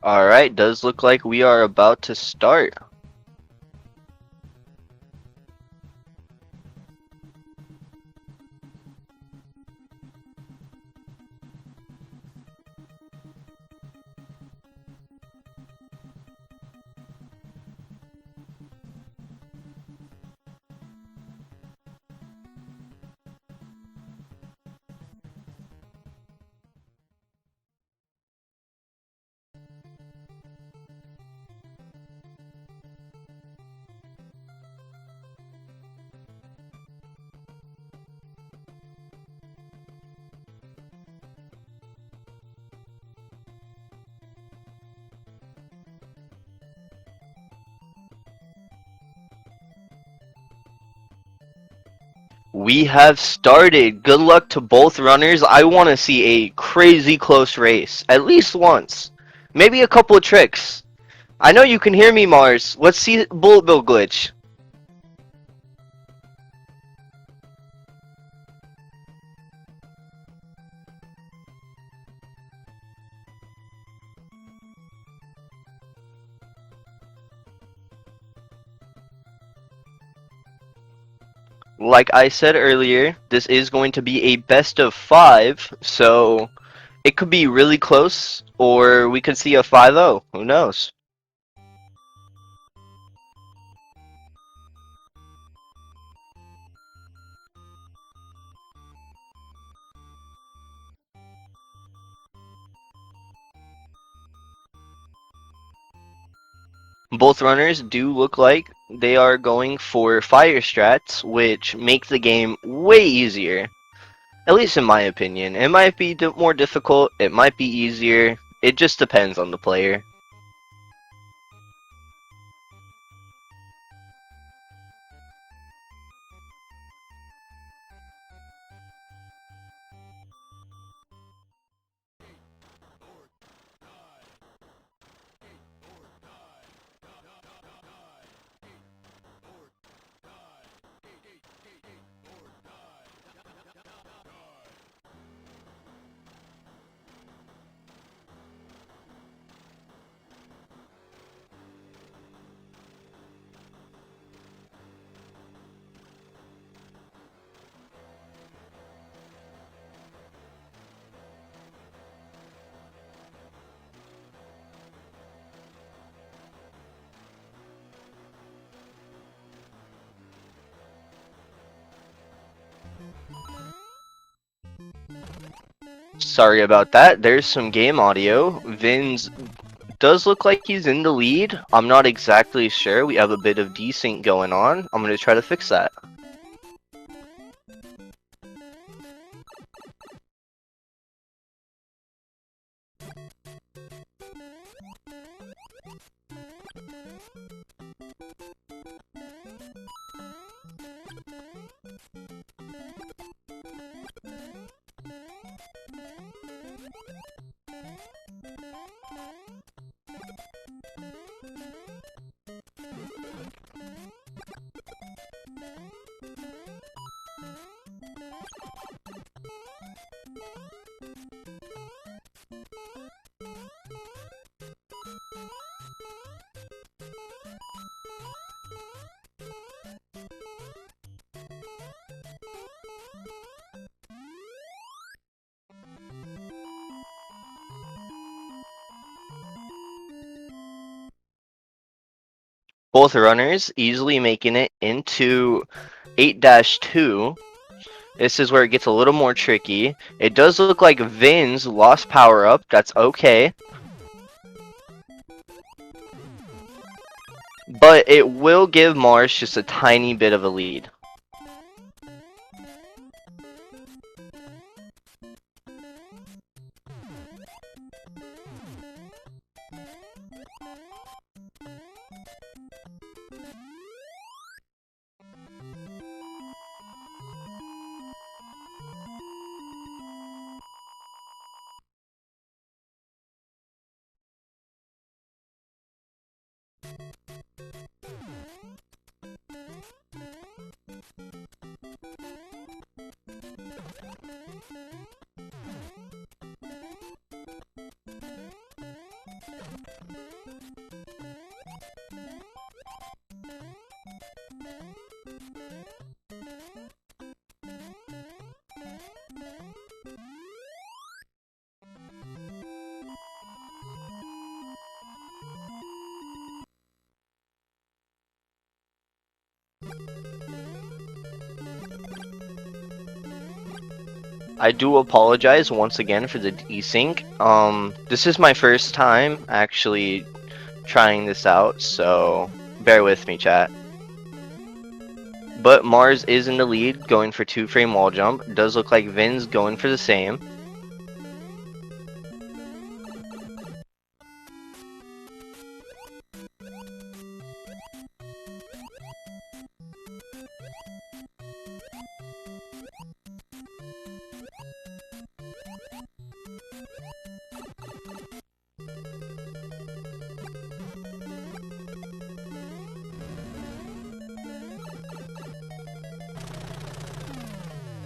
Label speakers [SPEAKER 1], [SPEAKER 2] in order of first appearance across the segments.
[SPEAKER 1] Alright, does look like we are about to start. We have started. Good luck to both runners. I want to see a crazy close race. At least once. Maybe a couple of tricks. I know you can hear me, Mars. Let's see Bullet Bill glitch. Like I said earlier, this is going to be a best of 5, so it could be really close, or we could see a 5-0. Who knows? Both runners do look like they are going for fire strats, which make the game way easier. At least in my opinion. It might be more difficult, it might be easier. It just depends on the player. Sorry about that. There's some game audio. Vinz does look like he's in the lead. I'm not exactly sure. We have a bit of desync going on. I'm going to try to fix that. Both runners easily making it into 8-2. This is where it gets a little more tricky. It does look like Vin's lost power up. That's okay. But it will give Mars just a tiny bit of a lead. I do apologize once again for the desync. This is my first time actually trying this out, so bear with me, chat. But Mars is in the lead, going for 2-frame wall jump. Does look like Vin's going for the same.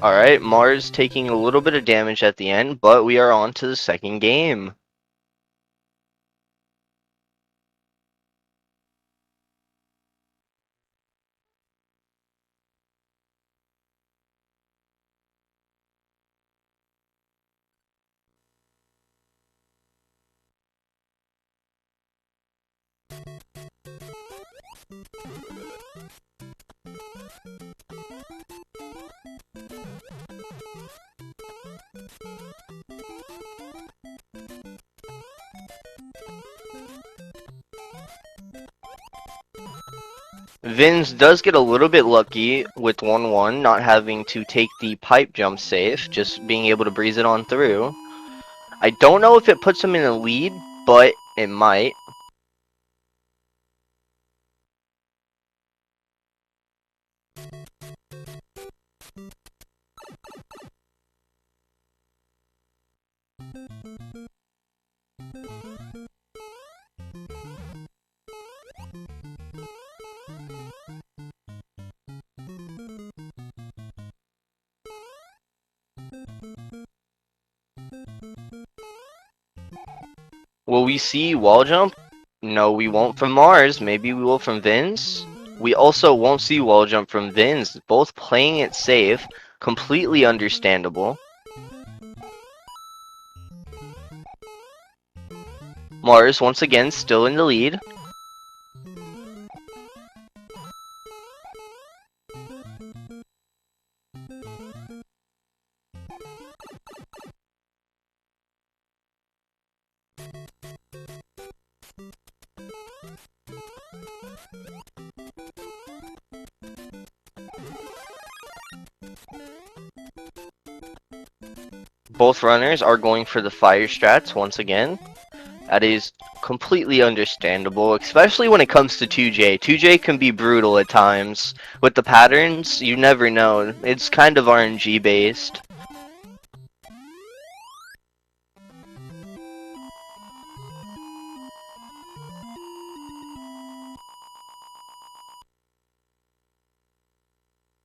[SPEAKER 1] Alright, Mars taking a little bit of damage at the end, but we are on to the second game. Vinz does get a little bit lucky with 1-1, not having to take the pipe jump safe, just being able to breeze it on through. I don't know if it puts him in the lead, but it might. Will we see wall jump? No, we won't from Mars. Maybe we will from Vin's. We also won't see wall jump from Vin's. Both playing it safe. Completely understandable. Mars, once again, still in the lead. Both runners are going for the fire strats once again. That is completely understandable, especially when it comes to 2J. 2J can be brutal at times. With the patterns, you never know. It's kind of RNG based.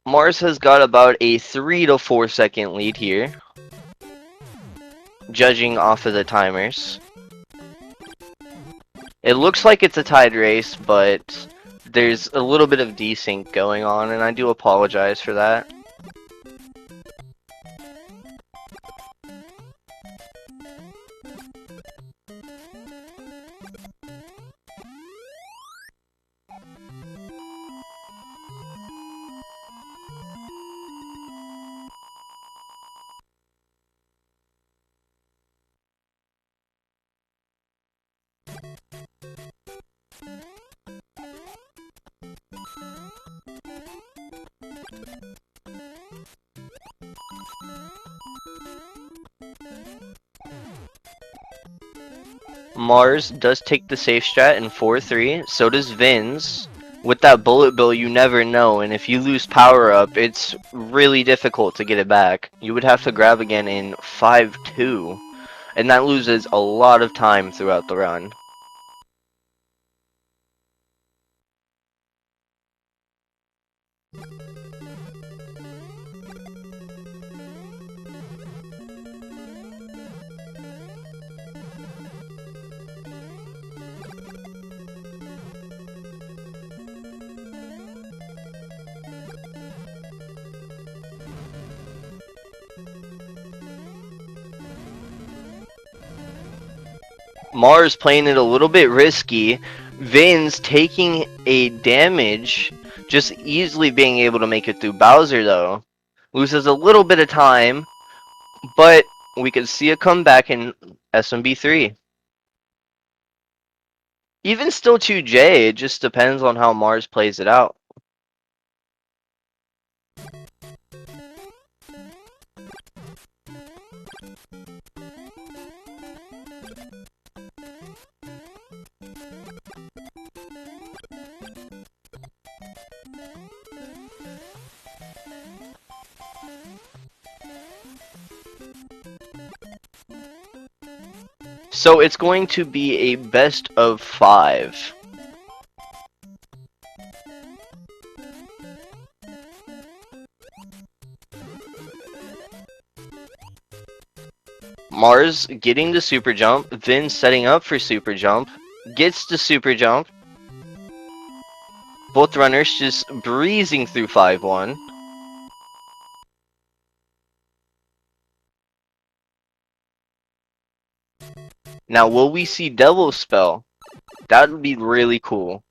[SPEAKER 1] Mars has got about a 3 to 4 second lead here, judging off of the timers. It looks like it's a tied race, but there's a little bit of desync going on, and I do apologize for that. Mars does take the safe strat in 4-3, so does Vin's. With that bullet bill, you never know, and if you lose power up, it's really difficult to get it back. You would have to grab again in 5-2, and that loses a lot of time throughout the run. Mars playing it a little bit risky. Vin's taking a damage, just easily being able to make it through. Bowser, though, loses a little bit of time, but we could see a comeback in SMB 3. Even still 2J, it just depends on how Mars plays it out. So it's going to be a best of 5. Mars getting the super jump, Vin setting up for super jump, gets the super jump. Both runners just breezing through 5-1. Now, will we see Devil Spell? That would be really cool.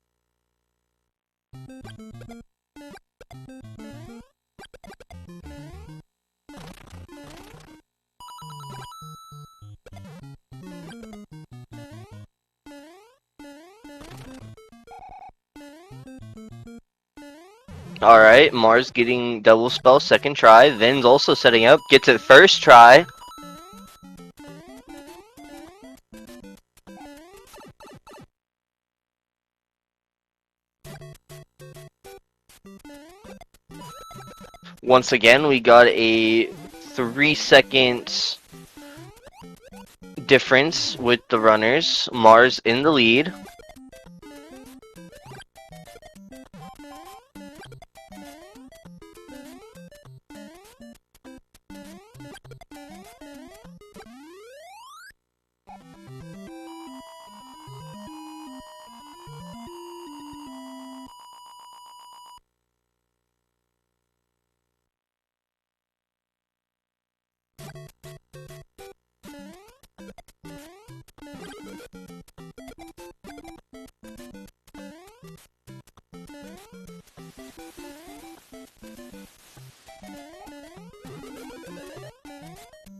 [SPEAKER 1] Alright, Mars getting Devil Spell second try. Vin's also setting up. Gets it first try. Once again, we got a 3-second difference with the runners. Mars in the lead.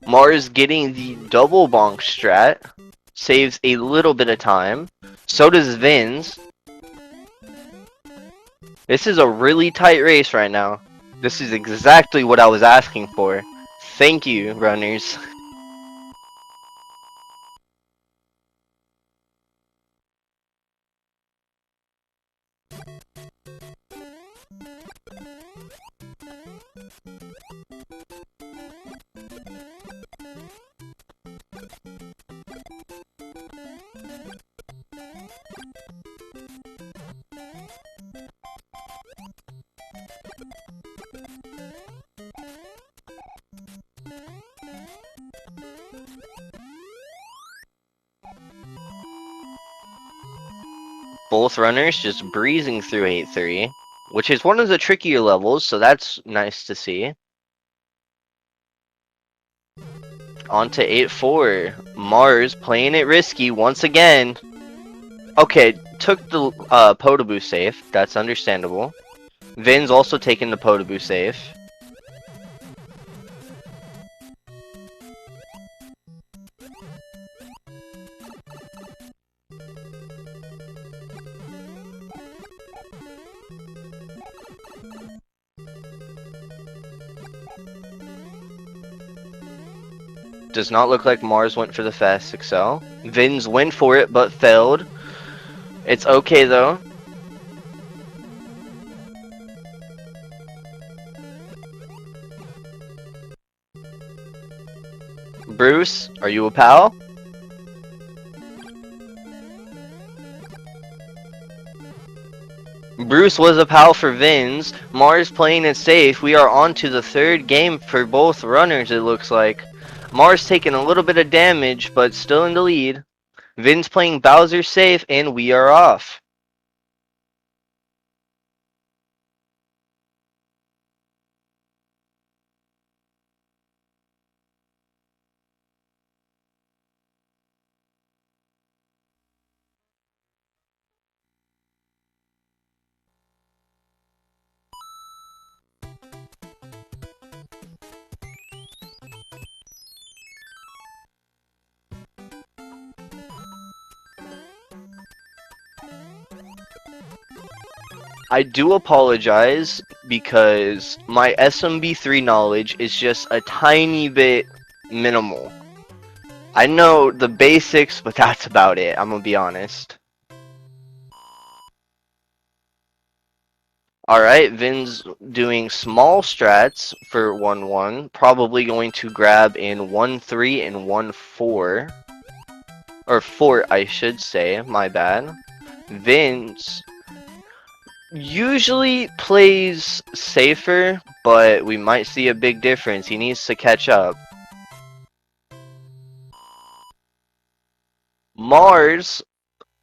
[SPEAKER 1] Mars getting the double bonk strat. Saves a little bit of time. So does Vin's. This is a really tight race right now. This is exactly what I was asking for. Thank you, runners. Both runners just breezing through 8-3, which is one of the trickier levels, so that's nice to see. On to 8-4. Mars playing it risky once again. Okay, took the Potaboo safe. That's understandable. Vin's also taking the Potaboo safe. Does not look like Mars went for the fast excel. Vin's went for it, but failed. It's okay, though. Bruce, are you a pal? Bruce was a pal for Vin's. Mars playing it safe. We are on to the third game for both runners, it looks like. Mars taking a little bit of damage, but still in the lead. Vin's playing Bowser safe, and we are off. I do apologize because my SMB3 knowledge is just a tiny bit minimal. I know the basics, but that's about it, I'm gonna be honest. Alright, Vin's doing small strats for 1-1, probably going to grab in 1-3 and 1-4. Or 4, I should say, my bad. Vin's usually plays safer, but we might see a big difference. He needs to catch up. Mars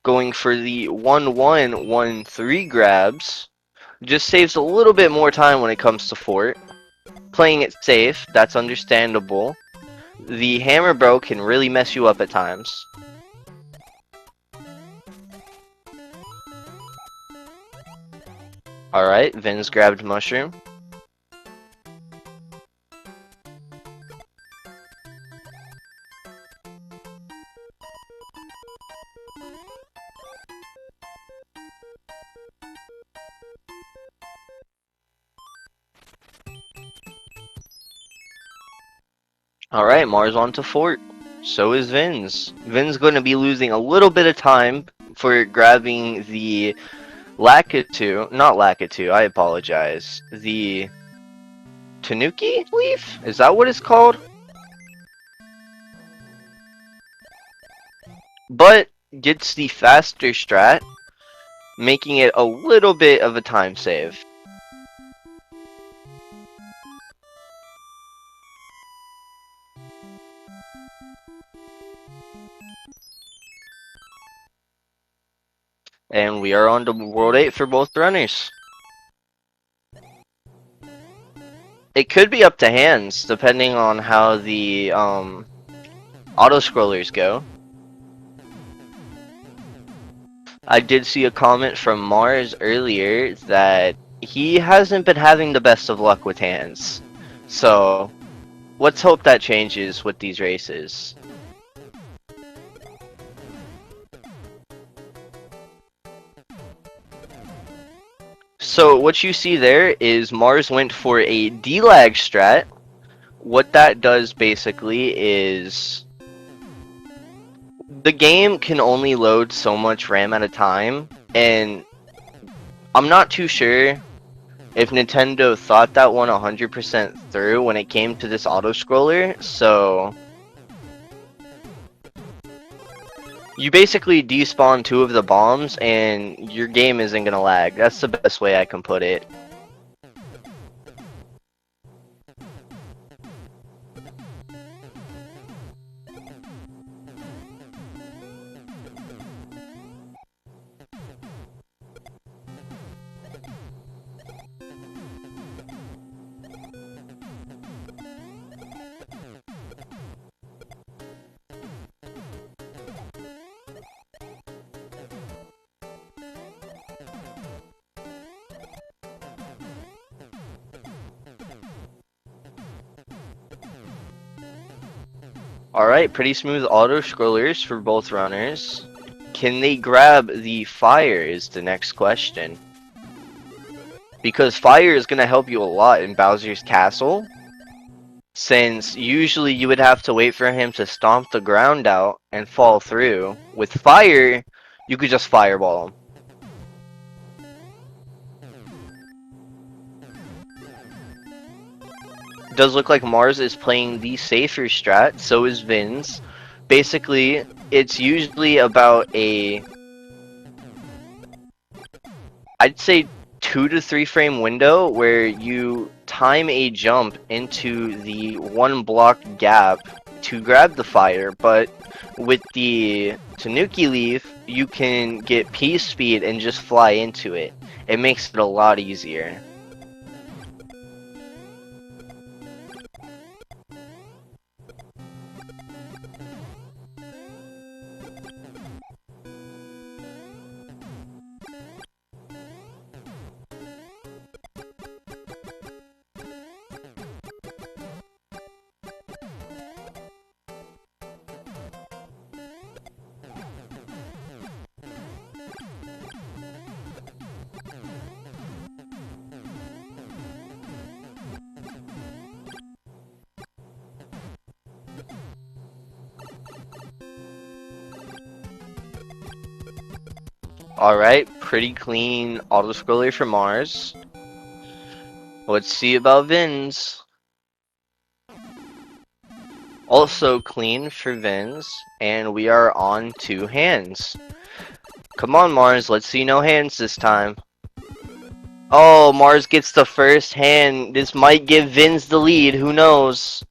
[SPEAKER 1] going for the 1-1, 1-3 grabs. Just saves a little bit more time when it comes to fort. Playing it safe, that's understandable. The hammer bro can really mess you up at times. Alright, Vin's grabbed mushroom. Alright, Mars on to fort. So is Vin's. Vin's going to be losing a little bit of time for grabbing the not Lakitu, I apologize. The Tanuki leaf? Is that what it's called? But gets the faster strat, making it a little bit of a time save. And we are on to World 8 for both runners. It could be up to hands, depending on how the auto-scrollers go. I did see a comment from Mars earlier that he hasn't been having the best of luck with hands. So, let's hope that changes with these races. So what you see there is Mars went for a delag strat. What that does basically is the game can only load so much RAM at a time, and I'm not too sure if Nintendo thought that one 100% through when it came to this auto-scroller, so you basically despawn 2 of the bombs and your game isn't gonna lag. That's the best way I can put it. Alright, pretty smooth auto-scrollers for both runners. Can they grab the fire is the next question. Because fire is going to help you a lot in Bowser's castle. Since usually you would have to wait for him to stomp the ground out and fall through. With fire, you could just fireball him. Does look like Mars is playing the safer strat, so is Vin's. Basically, it's usually about I'd say 2 to 3 frame window where you time a jump into the 1 block gap to grab the fire, but with the Tanuki leaf, you can get P speed and just fly into it. It makes it a lot easier. Alright, pretty clean auto-scroller for Mars. Let's see about Vin's. Also clean for Vin's, and we are on 2 hands. Come on, Mars, let's see no hands this time. Oh, Mars gets the first hand. This might give Vin's the lead, who knows?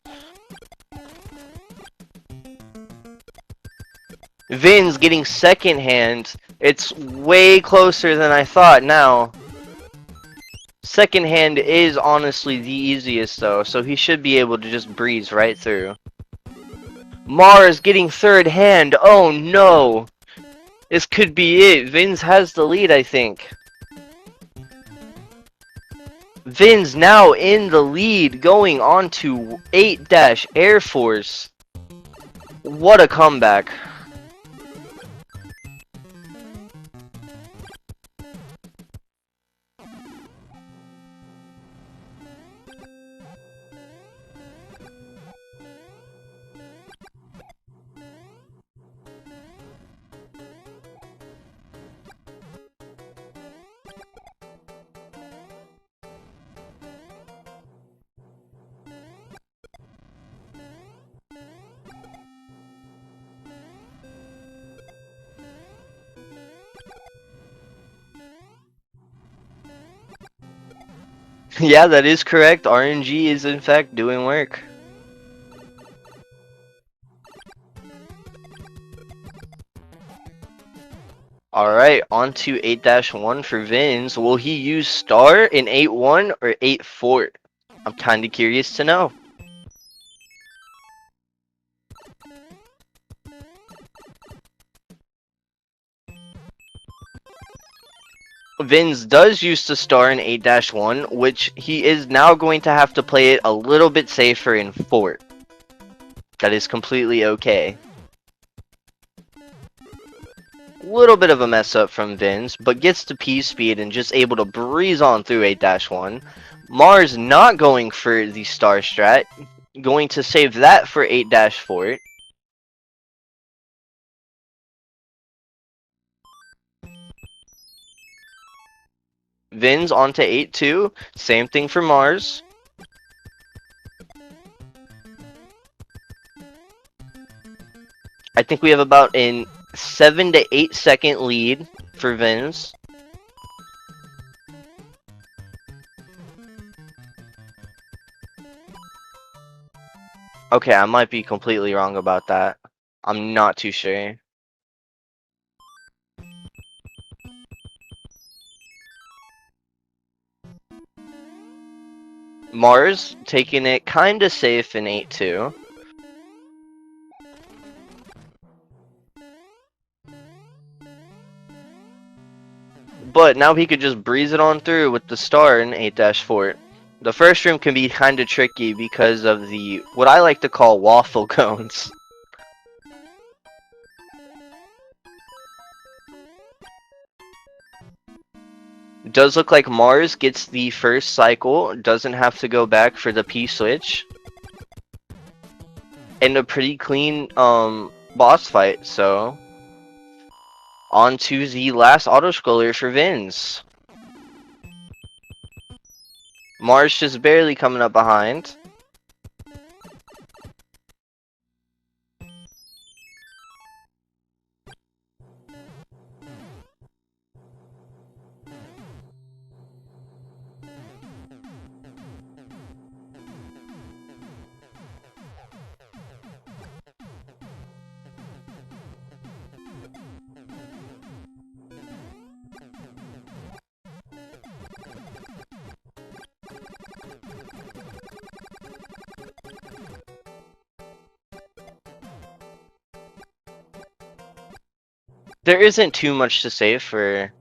[SPEAKER 1] Vin's getting second hand. It's way closer than I thought now. Second hand is honestly the easiest though, so he should be able to just breeze right through. Mars getting third hand. Oh no! This could be it. Vin's has the lead, I think. Vin's now in the lead, going on to 8 Air Force. What a comeback. Yeah, that is correct. RNG is in fact doing work. Alright, on to 8-1 for Vin's. Will he use star in 8-1 or 8-4? I'm kinda curious to know. Vin's does use the star in 8-1, which he is now going to have to play it a little bit safer in fort. That is completely okay. Little bit of a mess up from Vin's, but gets to P speed and just able to breeze on through 8-1. Mars not going for the star strat, going to save that for 8-4. Vin's onto 8-2, same thing for Mars. I think we have about a 7 to 8 second lead for Vin's. Okay, I might be completely wrong about that. I'm not too sure. Mars taking it kinda safe in 8-2. But now he could just breeze it on through with the star in 8-4. The first room can be kinda tricky because of the, what I like to call waffle cones. Does look like Mars gets the first cycle, doesn't have to go back for the P switch. And a pretty clean boss fight, so on to the last auto-scroller for Vin's. Mars just barely coming up behind. There isn't too much to say for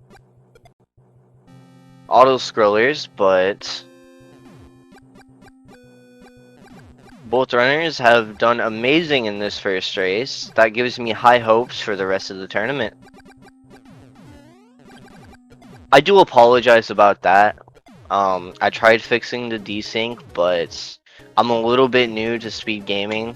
[SPEAKER 1] auto-scrollers, but both runners have done amazing in this first race. That gives me high hopes for the rest of the tournament. I do apologize about that. I tried fixing the desync, but I'm a little bit new to SpeedGaming.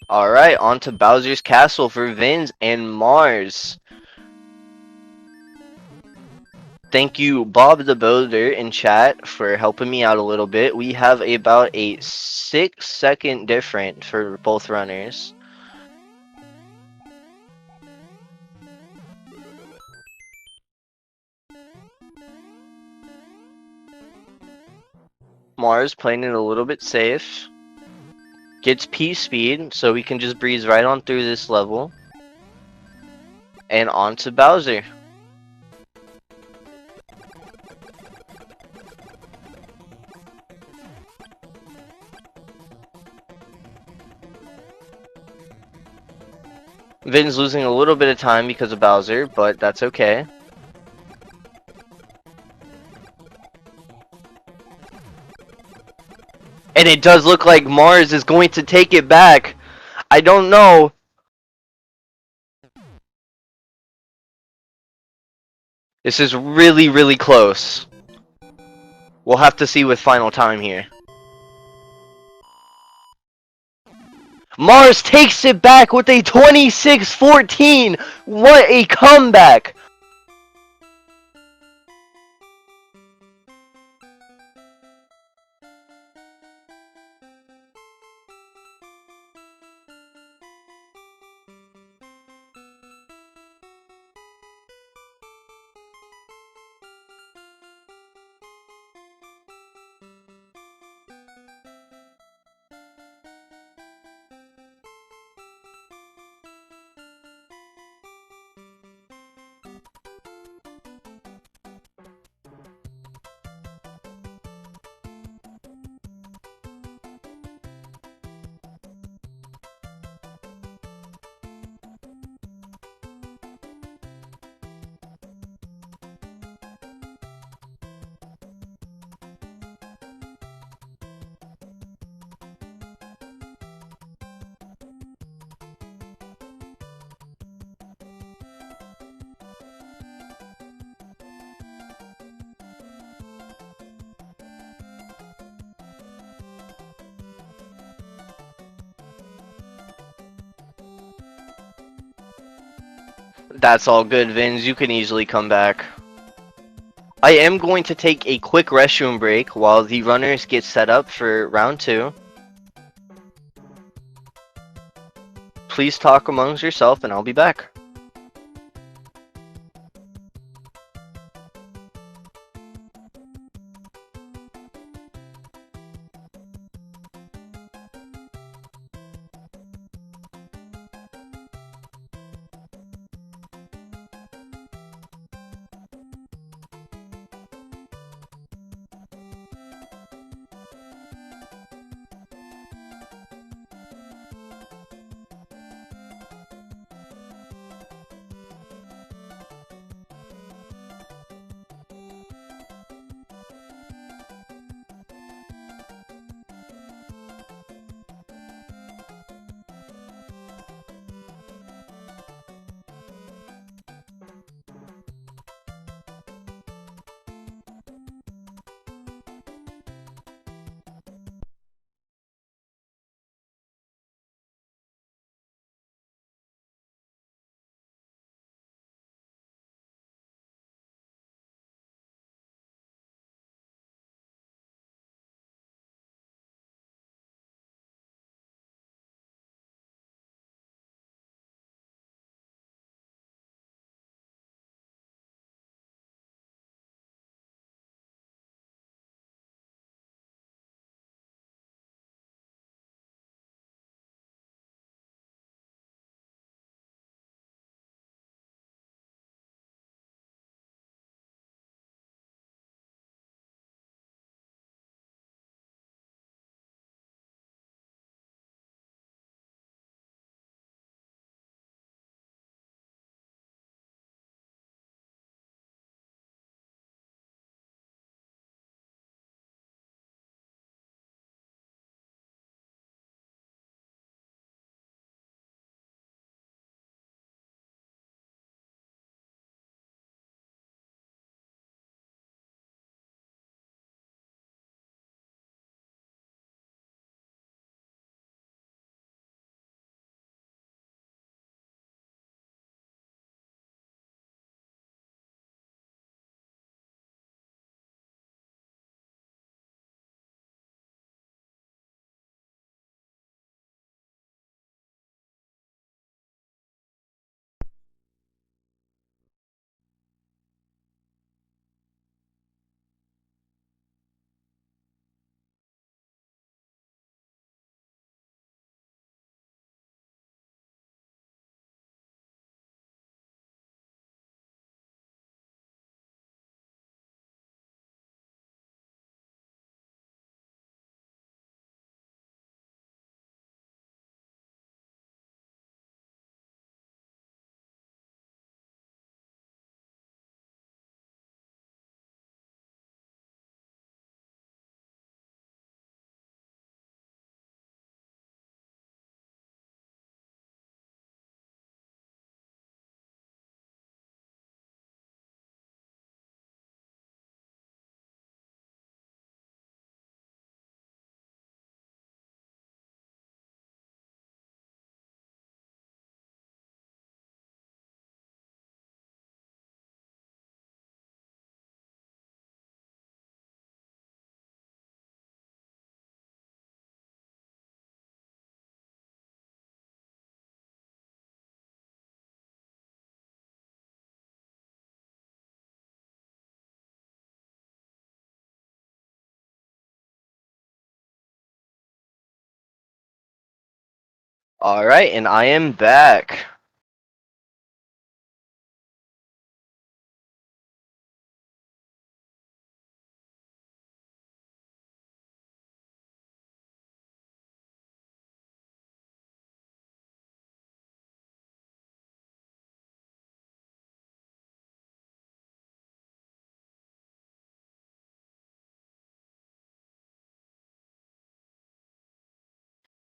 [SPEAKER 1] Alright, on to Bowser's Castle for Vinz and Mars. Thank you, Bob the Builder, in chat for helping me out a little bit. We have about a 6-second difference for both runners. Mars playing it a little bit safe. Gets P speed, so we can just breeze right on through this level. And on to Bowser. Vin's losing a little bit of time because of Bowser, but that's okay. And it does look like Mars is going to take it back. I don't know. This is really, really close. We'll have to see with final time here. Mars takes it back with a 26-14. What a comeback. That's all good, Vinz. You can easily come back. I am going to take a quick restroom break while the runners get set up for round 2. Please talk amongst yourself and I'll be back. Alright, and I am back.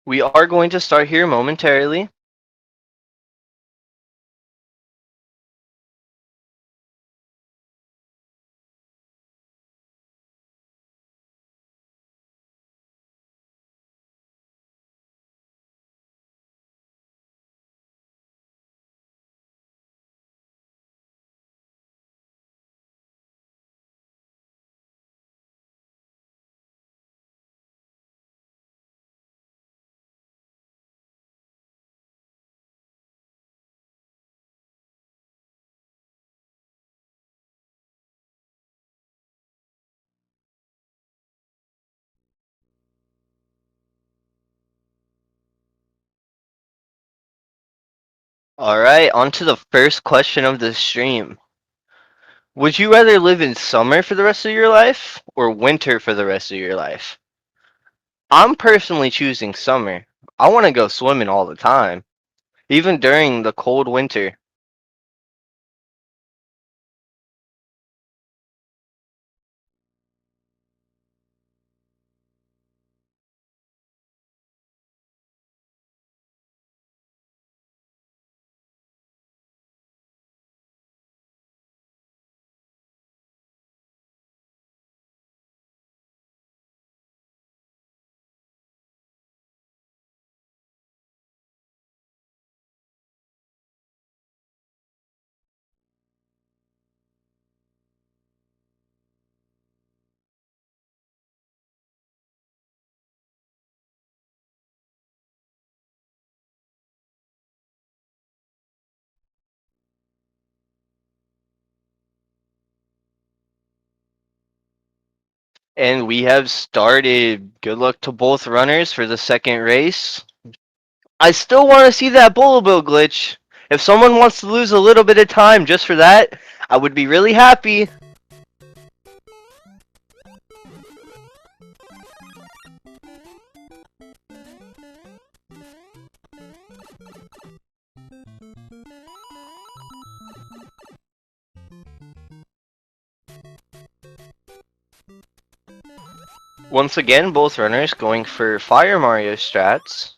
[SPEAKER 1] We are going to start here momentarily. Alright, on to the first question of the stream. Would you rather live in summer for the rest of your life or winter for the rest of your life? I'm personally choosing summer. I want to go swimming all the time, even during the cold winter. And we have started. Good luck to both runners for the second race. I still want to see that bullet bill glitch. If someone wants to lose a little bit of time just for that, I would be really happy. Once again, both runners going for Fire Mario strats.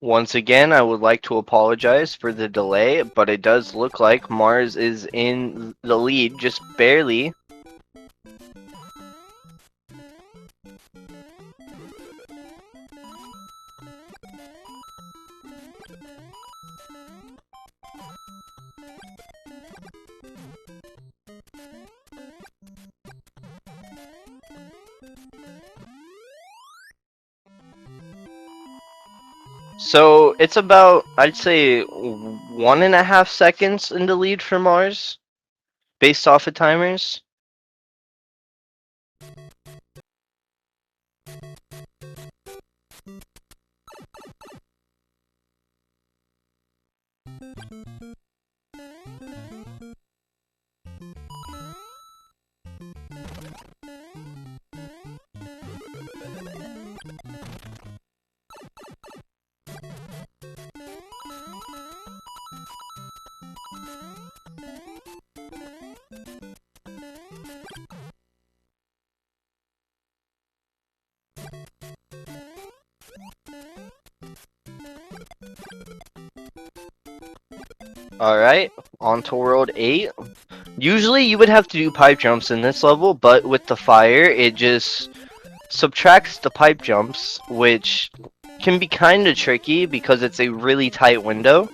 [SPEAKER 1] Once again, I would like to apologize for the delay, but it does look like Mars is in the lead, just barely. So it's about, I'd say, 1.5 seconds in the lead for Mars, based off of timers. Alright, on to World 8. Usually you would have to do pipe jumps in this level, but with the fire, it just subtracts the pipe jumps, which can be kind of tricky because it's a really tight window.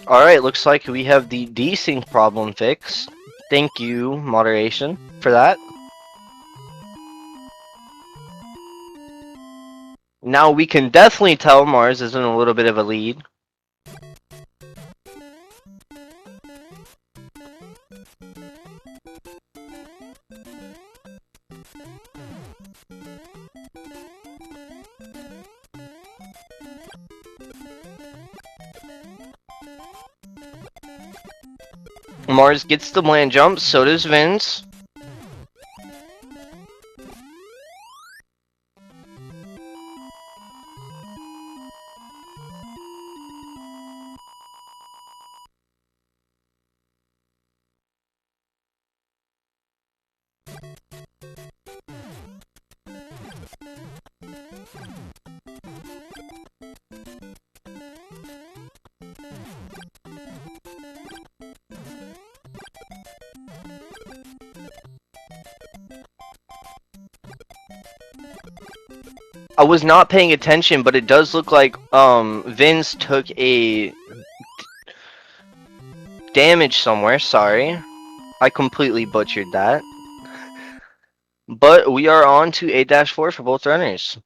[SPEAKER 1] Alright, looks like we have the desync problem fixed. Thank you, moderation, for that. Now we can definitely tell Mars is in a little bit of a lead. Mars gets the bland jump, so does Vince. I was not paying attention, but it does look like Vince took a damage somewhere. Sorry, I completely butchered that. But we are on to 8-4 for both runners.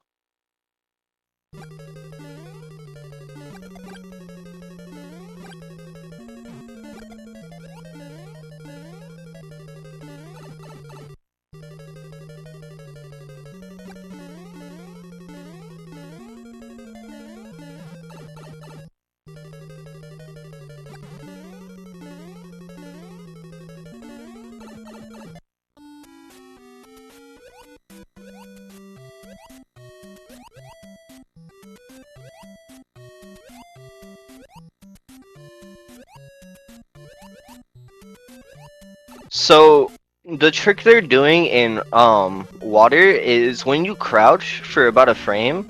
[SPEAKER 1] So the trick they're doing in water is when you crouch for about a frame,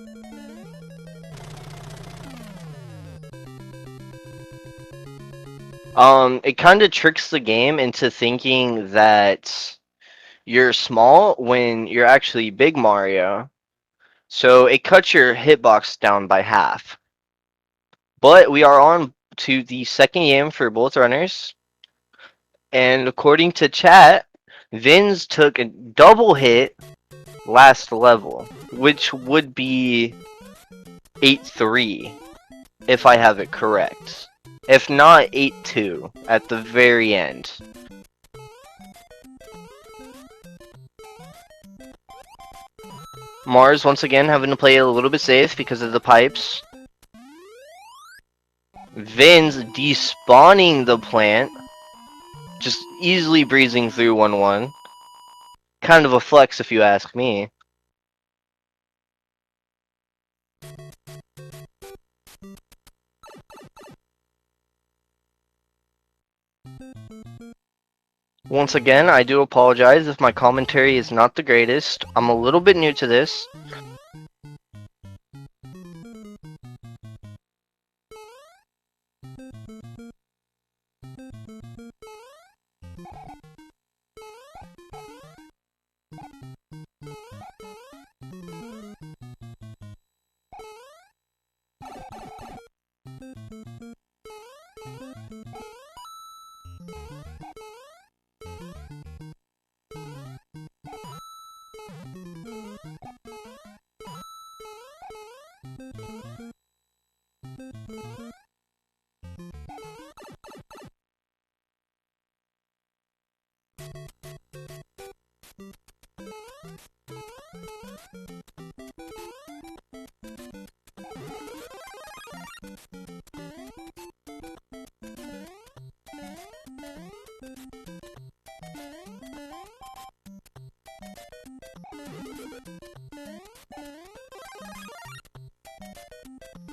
[SPEAKER 1] it kind of tricks the game into thinking that you're small when you're actually big Mario. So it cuts your hitbox down by half. But we are on to the second game for both runners. And according to chat, Vinz took a double hit last level, which would be 8-3, if I have it correct. If not, 8-2 at the very end. Mars, once again, having to play a little bit safe because of the pipes. Vinz despawning the plant. Just easily breezing through 1-1. Kind of a flex if you ask me. Once again, I do apologize if my commentary is not the greatest. I'm a little bit new to this.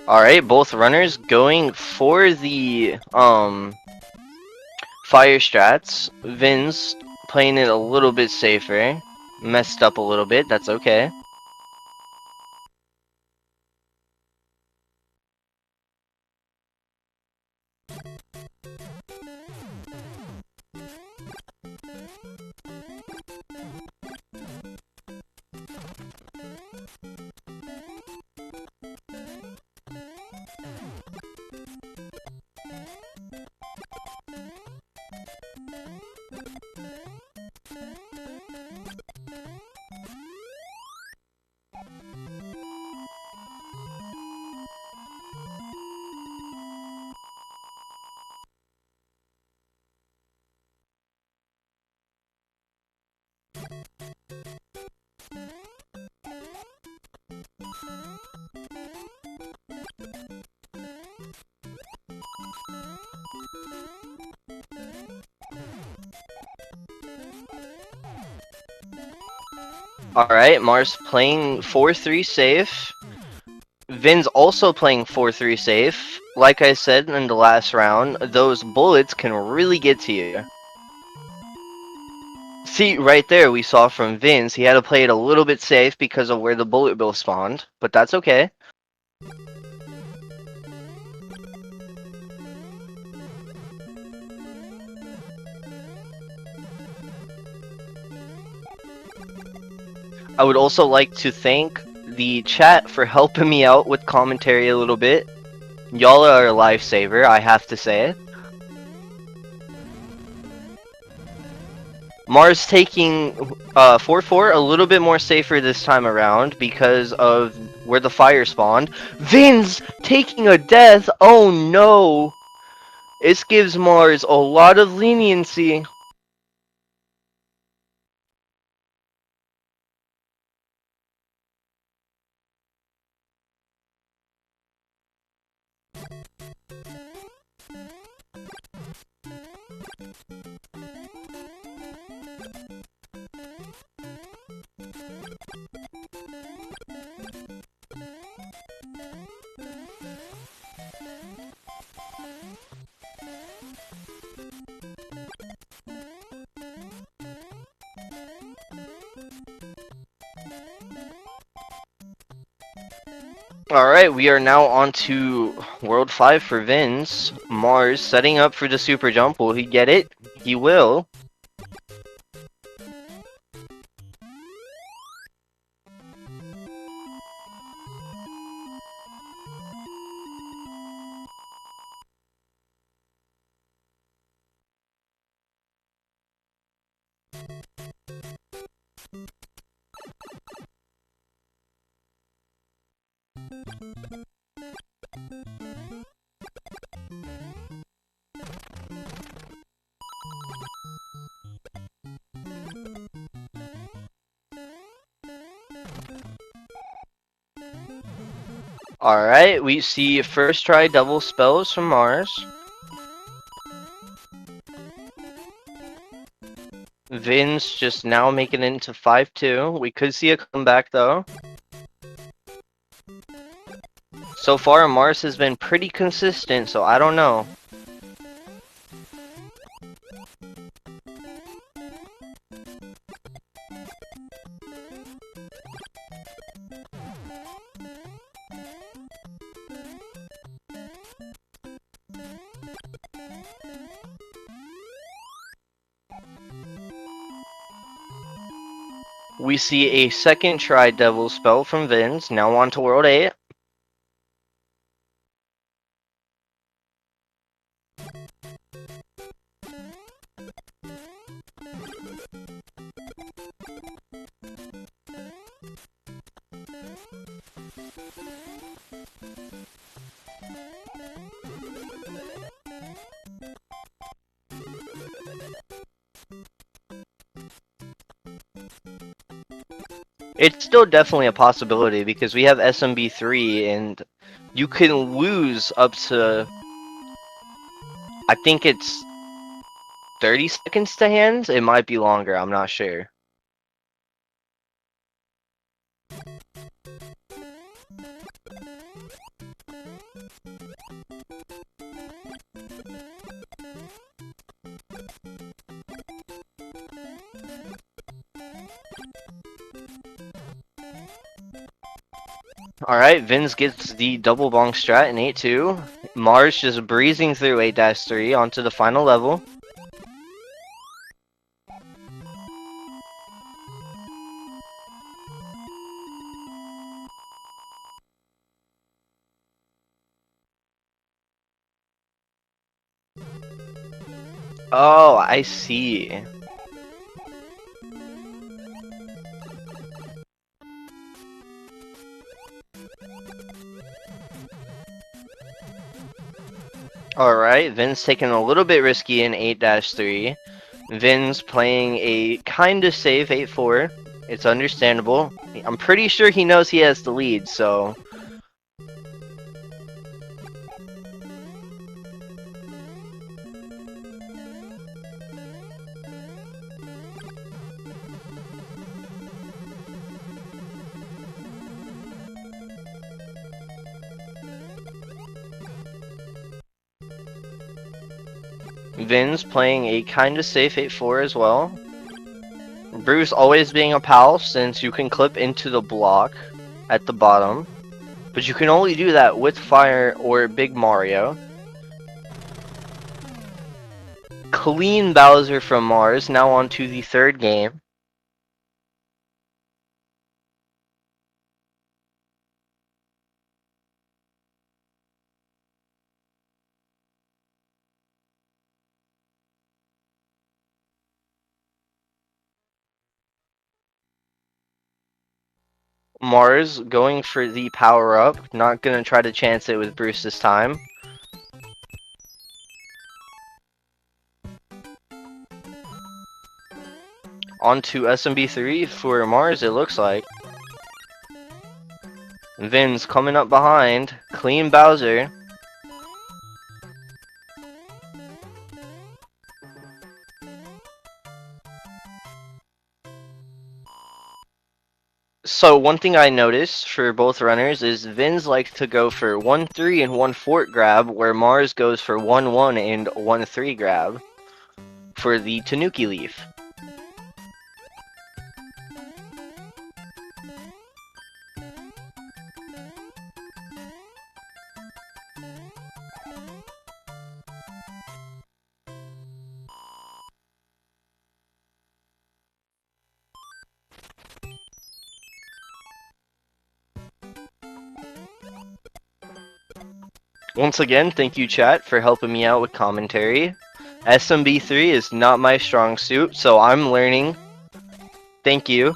[SPEAKER 1] Alright, both runners going for the fire strats, Vin's playing it a little bit safer. Messed up a little bit, that's okay. Alright, Mars playing 4-3 safe. Vin's also playing 4-3 safe. Like I said in the last round, those bullets can really get to you. See, right there we saw from Vin's, he had to play it a little bit safe because of where the bullet bill spawned, but that's okay. I would also like to thank the chat for helping me out with commentary a little bit. Y'all are a lifesaver, I have to say. Mars taking 4-4 a little bit more safer this time around because of where the fire spawned. Vin's taking a death! Oh no! This gives Mars a lot of leniency. Alright, we are now on to World 5 for Vince. Mars setting up for the super jump. Will he get it? He will. Alright, we see first try double spells from Mars. Vin's just now making it into 5-2. We could see a comeback though. So far, Mars has been pretty consistent, so I don't know. We see a second try devil spell from Vin's, now on to World 8. It's still definitely a possibility because we have SMB 3 and you can lose up to, I think it's 30 seconds to hands? It might be longer, I'm not sure. Alright, Vinz gets the double bong strat in 8-2. Mars just breezing through 8-3 onto the final level. Oh, I see. Alright, Vin's taking a little bit risky in 8-3. Vin's playing a kinda safe 8-4. It's understandable. I'm pretty sure he knows he has the lead, so... Vin's playing a kinda safe 8-4 as well. Bruce always being a pal since you can clip into the block at the bottom. But you can only do that with Fire or Big Mario. Clean Bowser from Mars, now on to the third game. Mars going for the power up, not gonna try to chance it with Bruce this time. On to SMB3 for Mars, it looks like. Vin's coming up behind, clean Bowser. So one thing I noticed for both runners is Vin's likes to go for 1-3 and 1-4 grab, where Mars goes for 1-1 and 1-3 grab for the Tanuki Leaf. Once again, thank you chat for helping me out with commentary. SMB3 is not my strong suit, so I'm learning. Thank you.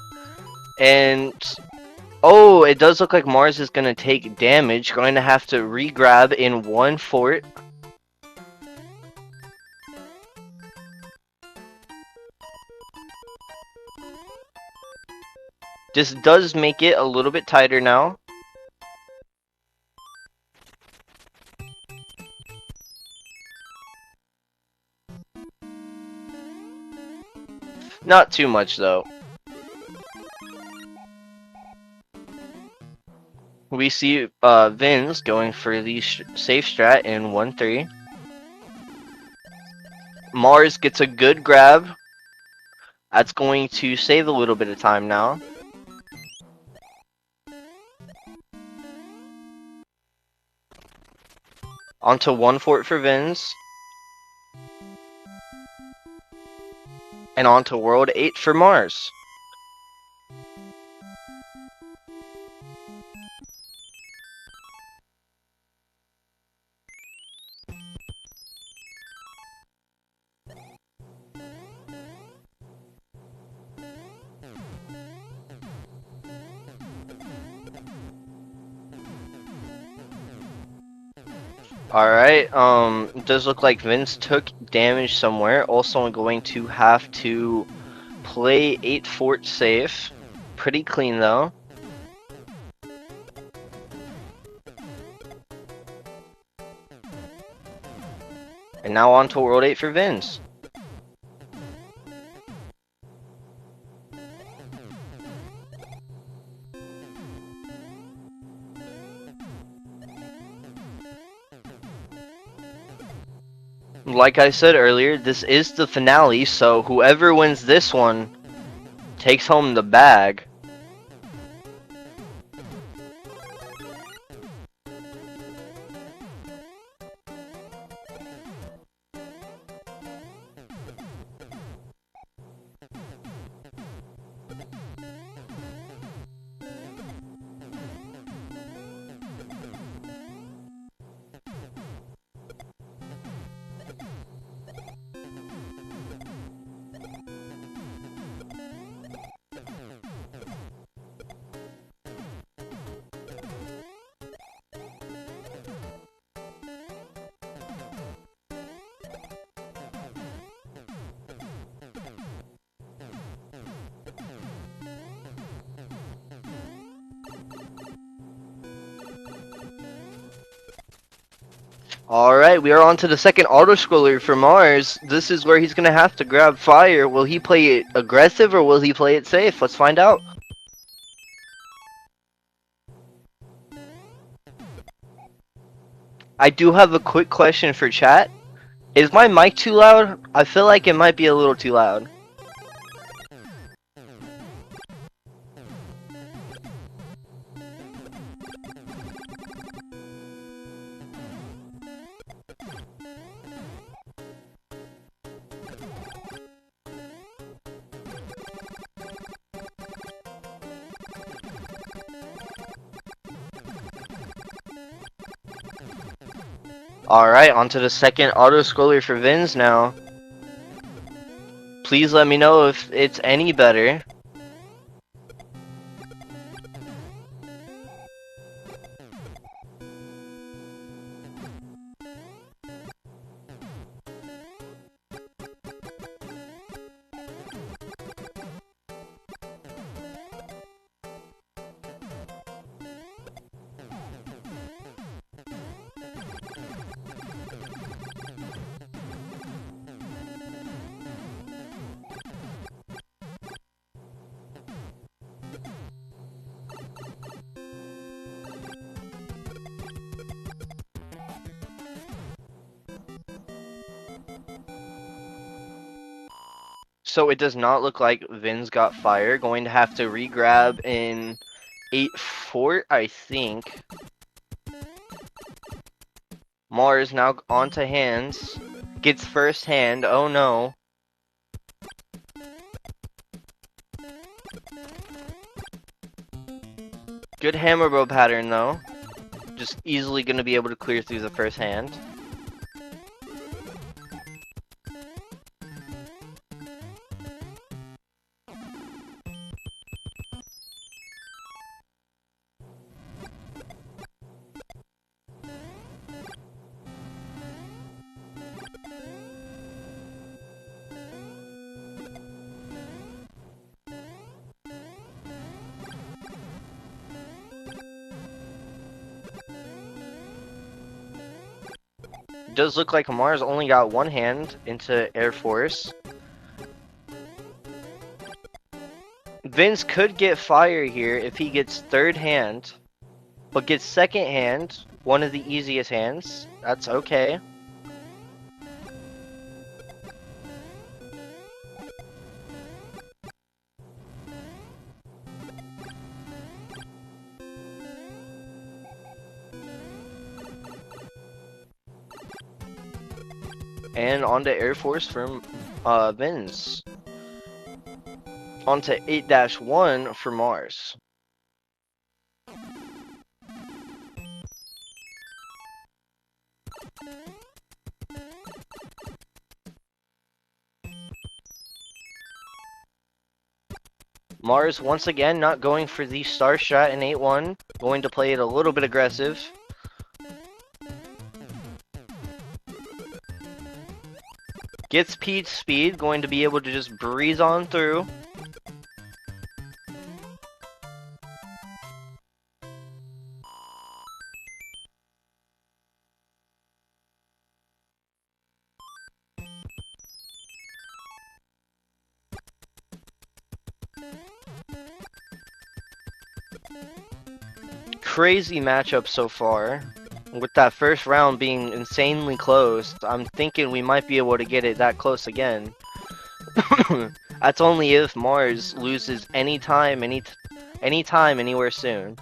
[SPEAKER 1] And oh, it does look like Mars is going to take damage, going to have to re-grab in one fort. This does make it a little bit tighter now. Not too much though. We see Vin's going for the safe strat in 1-3. Mars gets a good grab. That's going to save a little bit of time now. Onto one fort for Vin's. And onto World 8 for Mars. Alright, it does look like Vince took damage somewhere. Also going to have to play 8 fort safe. Pretty clean though. And now on to World 8 for Vince. Like I said earlier, this is the finale, so whoever wins this one takes home the bag. Alright, we are on to the second auto-scroller for Mars. This is where he's gonna have to grab fire. Will he play it aggressive or will he play it safe? Let's find out. I do have a quick question for chat. Is my mic too loud? I feel like it might be a little too loud. Alright, on to the second auto-scroller for Vinz now. Please let me know if it's any better. So it does not look like Vin's got fire. Going to have to re-grab in 8-4, I think. Mars now onto hands. Gets first hand. Oh no. Good hammer bow pattern though. Just easily going to be able to clear through the first hand. Does look like Mars only got one hand into Air Force. Vince could get fire here if he gets third hand, but gets second hand, one of the easiest hands. That's okay. And onto Air Force from Vince. Onto 8-1 for Mars. Mars once again not going for the star strat in 8-1, going to play it a little bit aggressive. Gets Pete's speed, going to be able to just breeze on through. Crazy matchup so far. With that first round being insanely close, I'm thinking we might be able to get it that close again. That's only if Mars loses anytime, anywhere soon.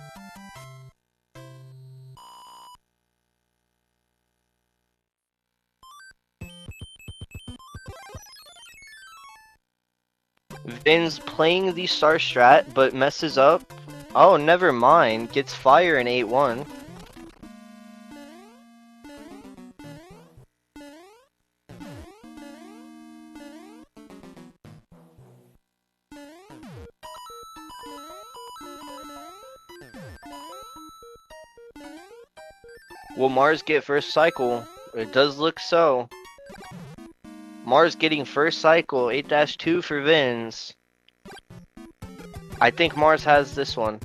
[SPEAKER 1] Vin's playing the star strat, but messes up. Oh, never mind. Gets fire in 8-1. Will Mars get first cycle? It does look so. Mars getting first cycle, 8-2 for Vin's. I think Mars has this one.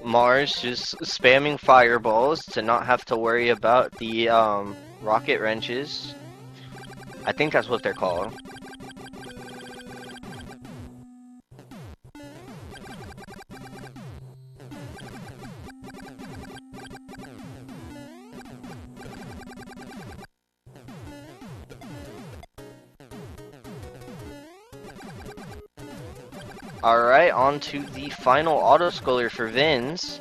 [SPEAKER 1] Mars just spamming fireballs to not have to worry about the rocket wrenches. I think that's what they're called. Alright, on to the final auto-scroller for Vinz.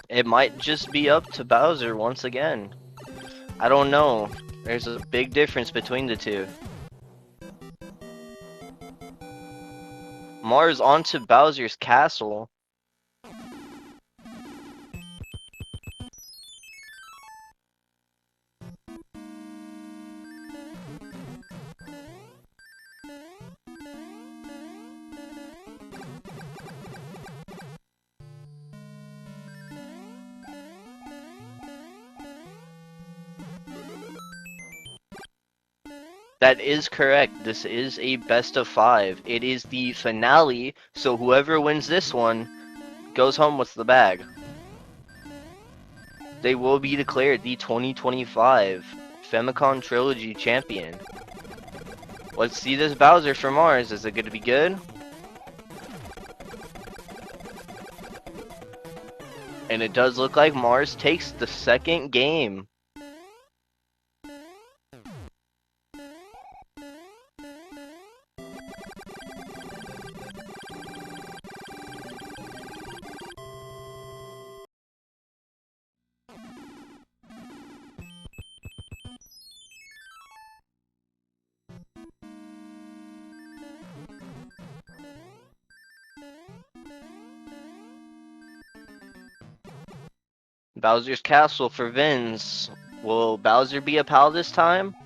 [SPEAKER 1] It might just be up to Bowser once again. I don't know. There's a big difference between the two. Mars onto Bowser's castle. That is correct. This is a best of 5. It is the finale, so whoever wins this one goes home with the bag. They will be declared the 2025 Famicom Trilogy champion. Let's see this Bowser for Mars. Is it going to be good? And it does look like Mars takes the second game. Bowser's Castle for Vinz. Will Bowser be a pal this time?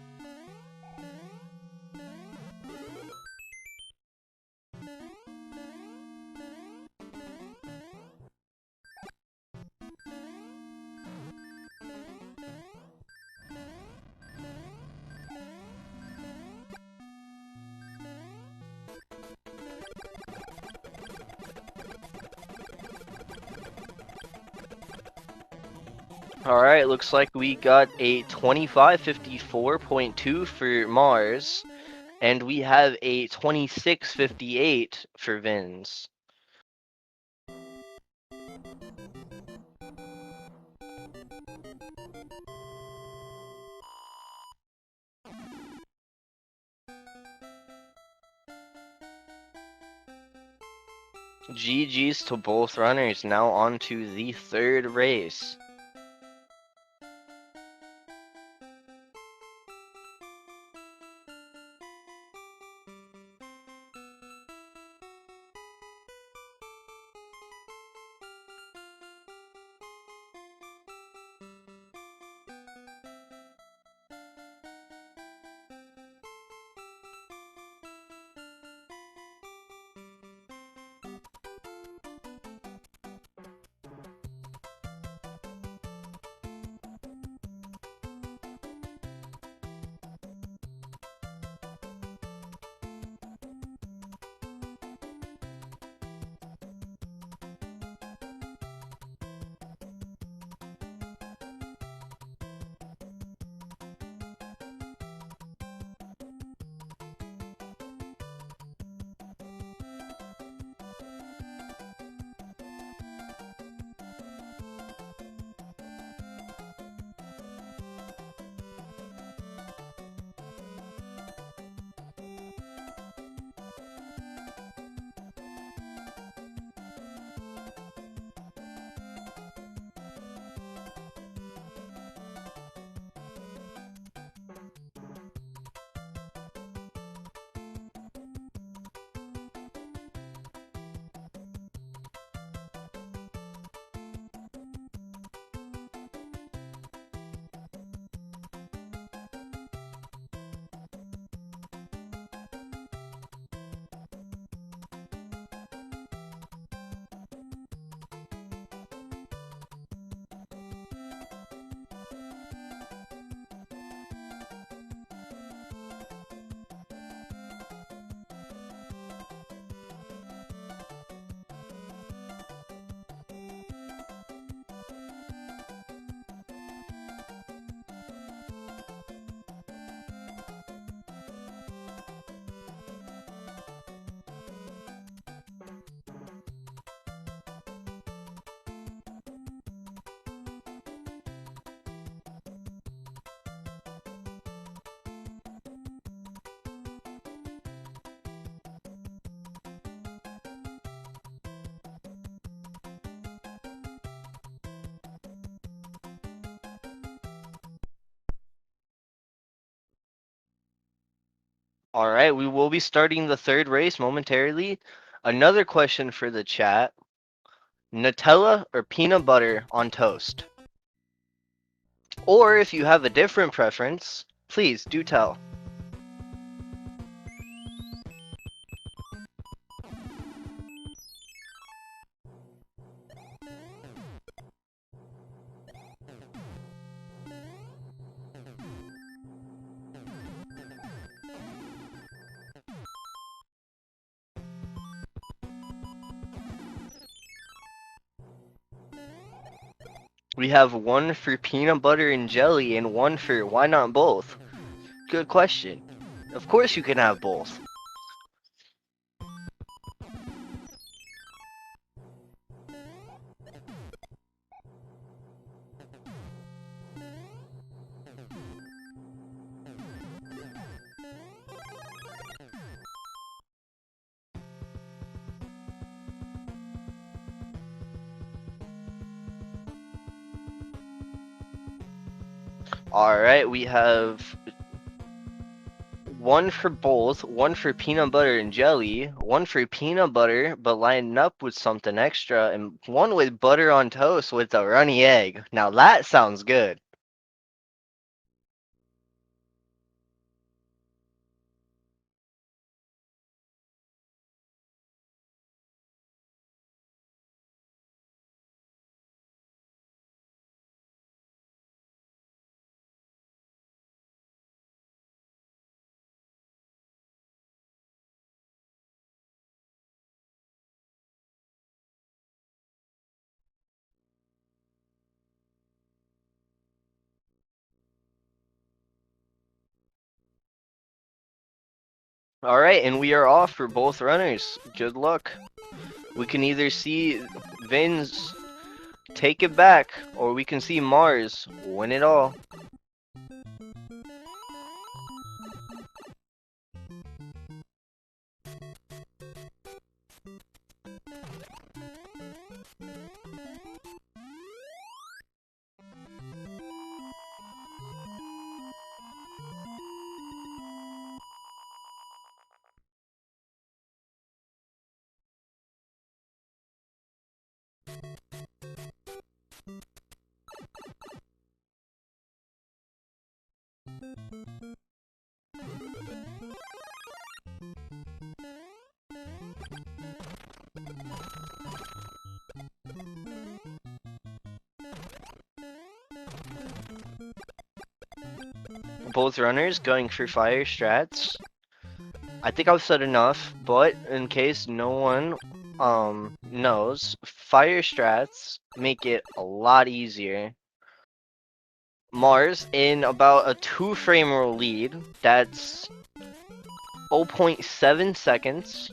[SPEAKER 1] Alright, looks like we got a 2554.2 for Mars, and we have a 2658 for Vinz. GG's to both runners, now on to the third race. Alright, we will be starting the third race momentarily. Another question for the chat. Nutella or peanut butter on toast? Or if you have a different preference, please do tell. We have one for peanut butter and jelly and one for why not both? Good question. Of course you can have both. Alright, we have one for both, one for peanut butter and jelly, one for peanut butter but lining up with something extra, and one with butter on toast with a runny egg. Now that sounds good. Alright, and we are off for both runners. Good luck. We can either see Vinz take it back, or we can see Mars win it all. Both runners going for fire strats. I think I've said enough, but in case no one knows, fire strats make it a lot easier. Mars in about a 2 frame roll lead. That's 0.7 seconds.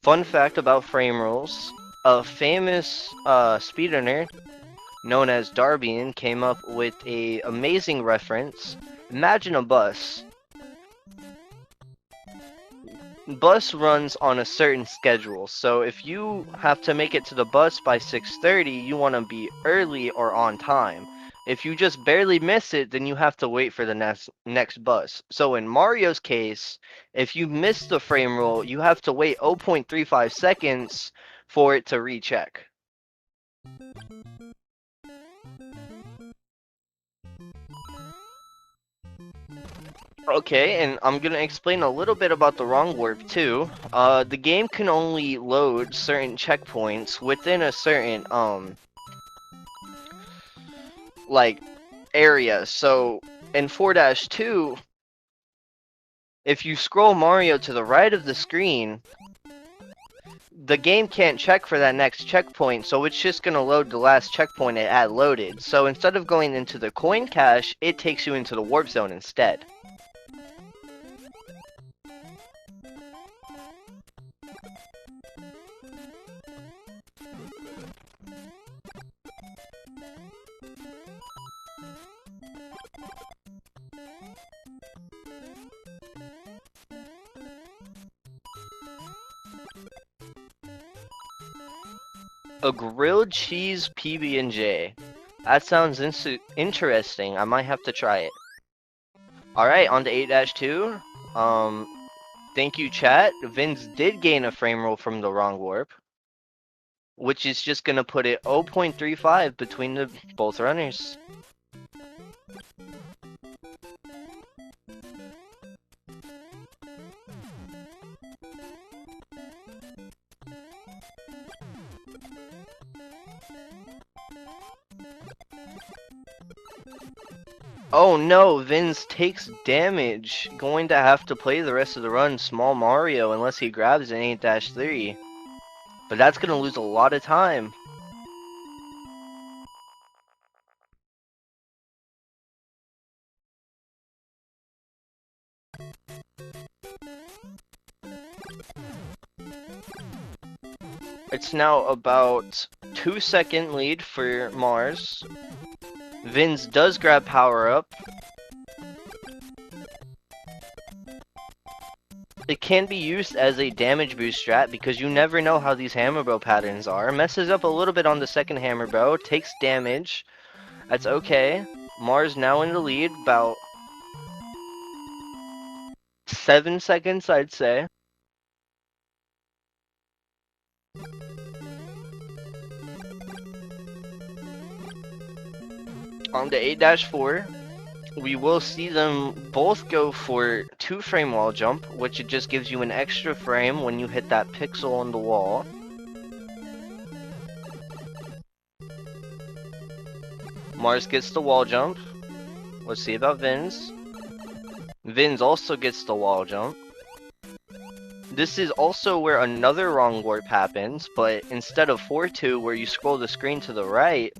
[SPEAKER 1] Fun fact about frame rolls, a famous speedrunner known as Darbian came up with a amazing reference. Imagine a bus. Bus runs on a certain schedule, so if you have to make it to the bus by 6:30, you want to be early or on time. If you just barely miss it, then you have to wait for the next bus. So in Mario's case, if you miss the frame roll, you have to wait 0.35 seconds for it to recheck. Okay, and I'm gonna explain a little bit about the wrong warp too. The game can only load certain checkpoints within a certain like area. So in 4-2, if you scroll Mario to the right of the screen, the game can't check for that next checkpoint, so it's just gonna load the last checkpoint it had loaded. So instead of going into the coin cache, it takes you into the warp zone instead. A grilled cheese PB&J. That sounds interesting. I might have to try it. Alright, on to 8-2. Thank you, chat. Vinz did gain a frame roll from the wrong warp, which is just gonna put it 0.35 between the both runners. Oh no, Vinz takes damage. Going to have to play the rest of the run Small Mario unless he grabs an 8-3. But that's gonna lose a lot of time. It's now about 2-second lead for Mars. Vinz does grab power up. It can be used as a damage boost strat because you never know how these hammer bow patterns are. Messes up a little bit on the second hammer bow, takes damage. That's okay. Mars now in the lead, about 7 seconds, I'd say. On to 8-4. We will see them both go for 2-frame wall jump, which it just gives you an extra frame when you hit that pixel on the wall. Mars gets the wall jump. Let's see about Vinz. Vinz also gets the wall jump. This is also where another wrong warp happens, but instead of 4-2 where you scroll the screen to the right,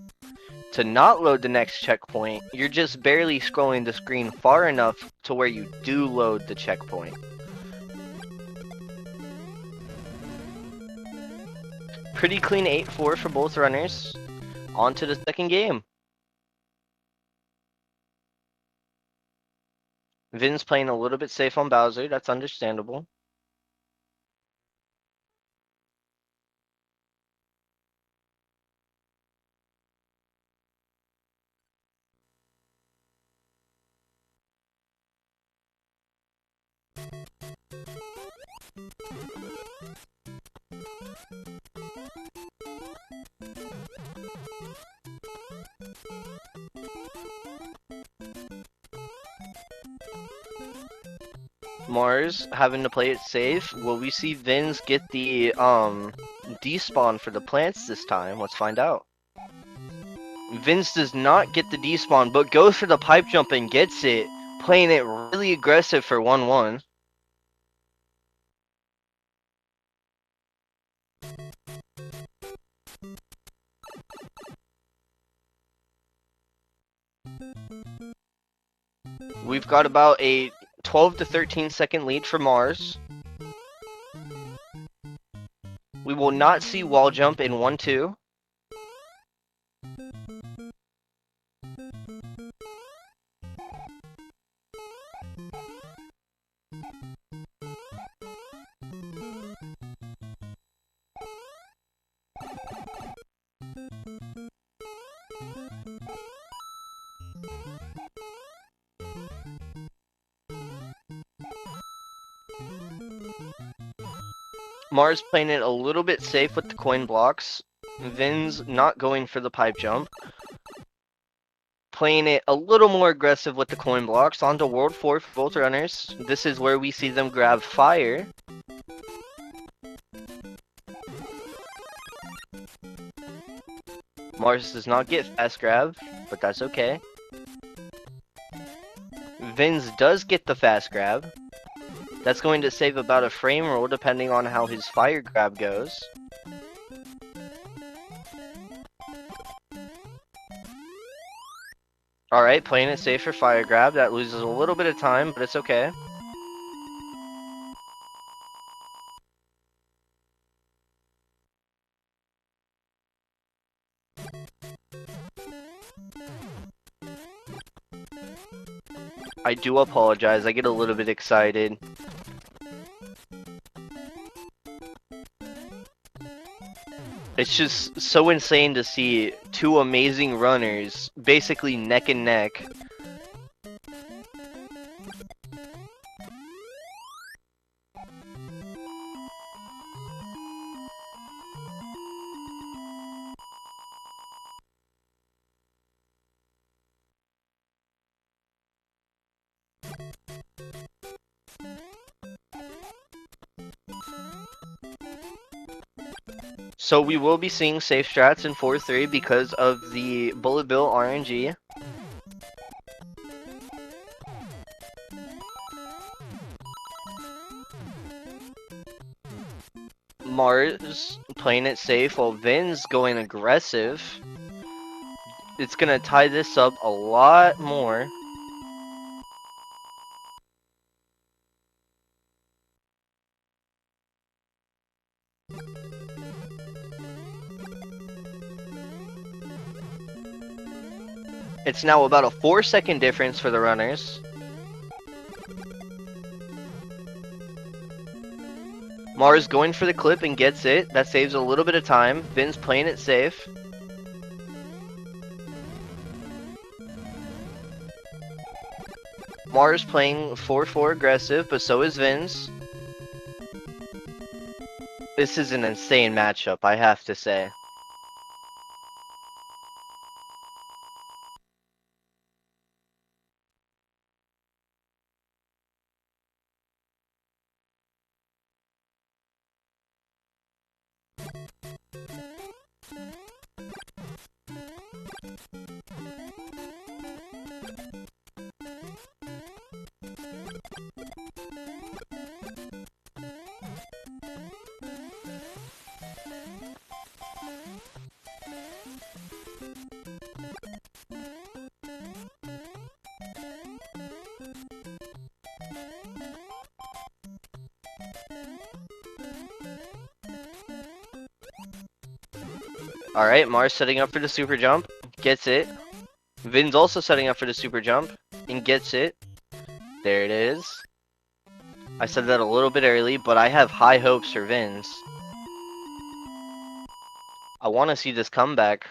[SPEAKER 1] to not load the next checkpoint, you're just barely scrolling the screen far enough to where you do load the checkpoint. Pretty clean 8-4 for both runners. On to the second game. Vin's playing a little bit safe on Bowser, that's understandable. Mars having to play it safe. Will we see Vinz get the despawn for the plants this time? Let's find out. Vinz does not get the despawn, but goes for the pipe jump and gets it, playing it really aggressive for 1-1. We've got about a 12 to 13 second lead for Mars. We will not see wall jump in 1-2. Mars playing it a little bit safe with the coin blocks. Vin's not going for the pipe jump. Playing it a little more aggressive with the coin blocks. On to World 4 for both runners. This is where we see them grab fire. Mars does not get fast grab, but that's okay. Vinz does get the fast grab. That's going to save about a frame roll depending on how his fire grab goes. Alright, playing it safe for fire grab. That loses a little bit of time, but it's okay. I do apologize, I get a little bit excited. It's just so insane to see two amazing runners basically neck and neck. So we will be seeing safe strats in 4-3 because of the bullet bill RNG. Mars playing it safe while Vin's going aggressive. It's gonna tie this up a lot more. It's now about a 4-second difference for the runners. Mars going for the clip and gets it. That saves a little bit of time. Vin's playing it safe. Mars playing 4-4 aggressive, but so is Vin's. This is an insane matchup, I have to say. Alright, Mars setting up for the super jump, gets it. Vin's also setting up for the super jump, and gets it. There it is. I said that a little bit early, but I have high hopes for Vin's. I want to see this comeback.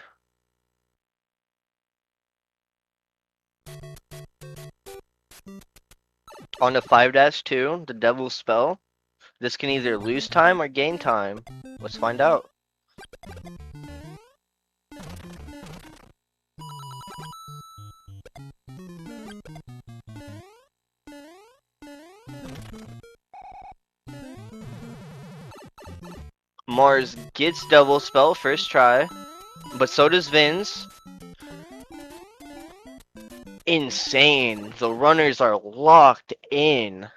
[SPEAKER 1] On to 5-2, the Devil's Spell. This can either lose time or gain time. Let's find out. Mars gets Devil Spell first try, but so does Vin's. Insane. The runners are locked in.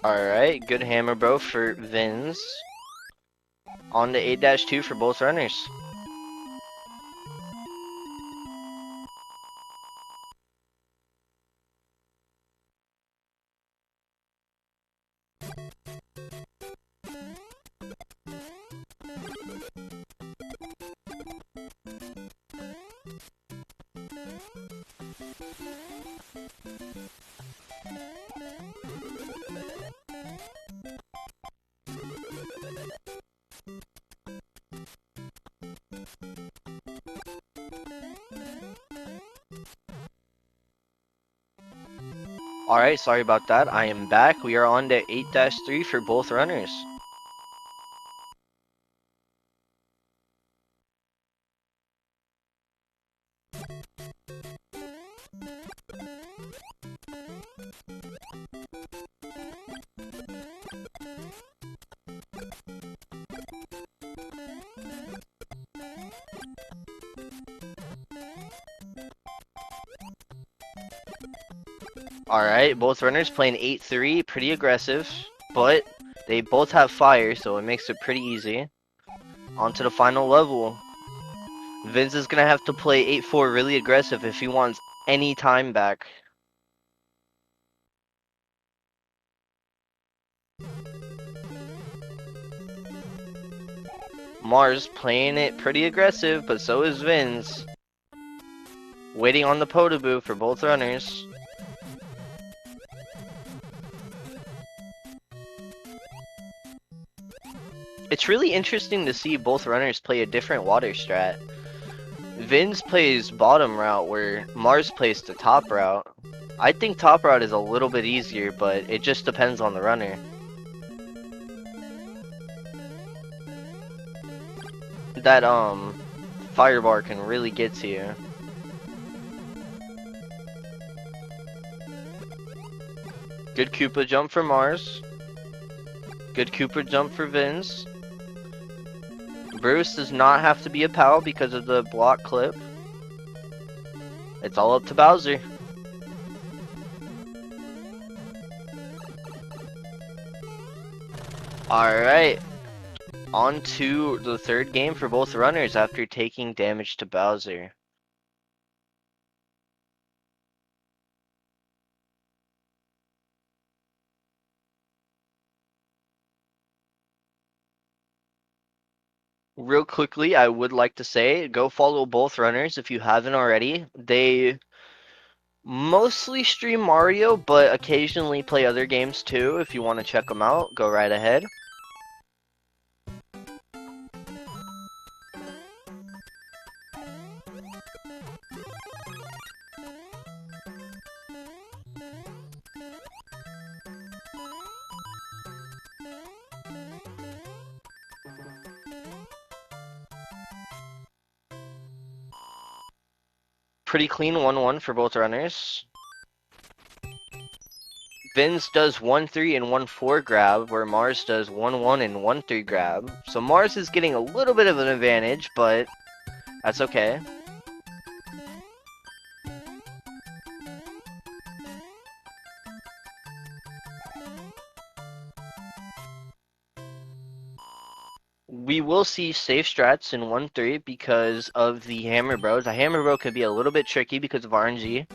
[SPEAKER 1] Alright, good hammer bro for Vin's. On to 8-2 for both runners. Alright, sorry about that. I am back. We are on to 8-3 for both runners. Alright, both runners playing 8-3, pretty aggressive, but they both have fire, so it makes it pretty easy. On to the final level. Vince is gonna have to play 8-4 really aggressive if he wants any time back. Mars playing it pretty aggressive, but so is Vince. Waiting on the Podoboo for both runners. It's really interesting to see both runners play a different water strat. Vinz plays bottom route where Mars plays the top route. I think top route is a little bit easier, but it just depends on the runner. That fire bar can really get to you. Good Koopa jump for Mars. Good Koopa jump for Vinz. Bruce does not have to be a POW because of the block clip. It's all up to Bowser. Alright. On to the third game for both runners after taking damage to Bowser. Real quickly, I would like to say, go follow both runners if you haven't already. They mostly stream Mario, but occasionally play other games too. If you want to check them out, go right ahead. Pretty clean 1-1 for both runners. Vinz does 1-3 and 1-4 grab, where Mars does 1-1 and 1-3 grab. So Mars is getting a little bit of an advantage, but that's okay. We will see safe strats in 1-3 because of the Hammer Bros. The Hammer Bro can be a little bit tricky because of RNG.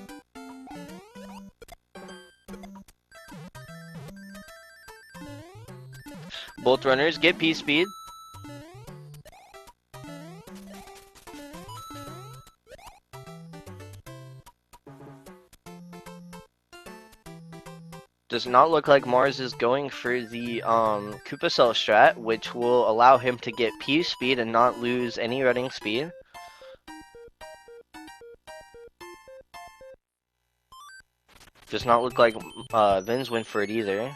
[SPEAKER 1] Both runners get P-Speed. Does not look like Mars is going for the Koopa Cell strat, which will allow him to get P-Speed and not lose any running speed. Does not look like Vinz went for it either.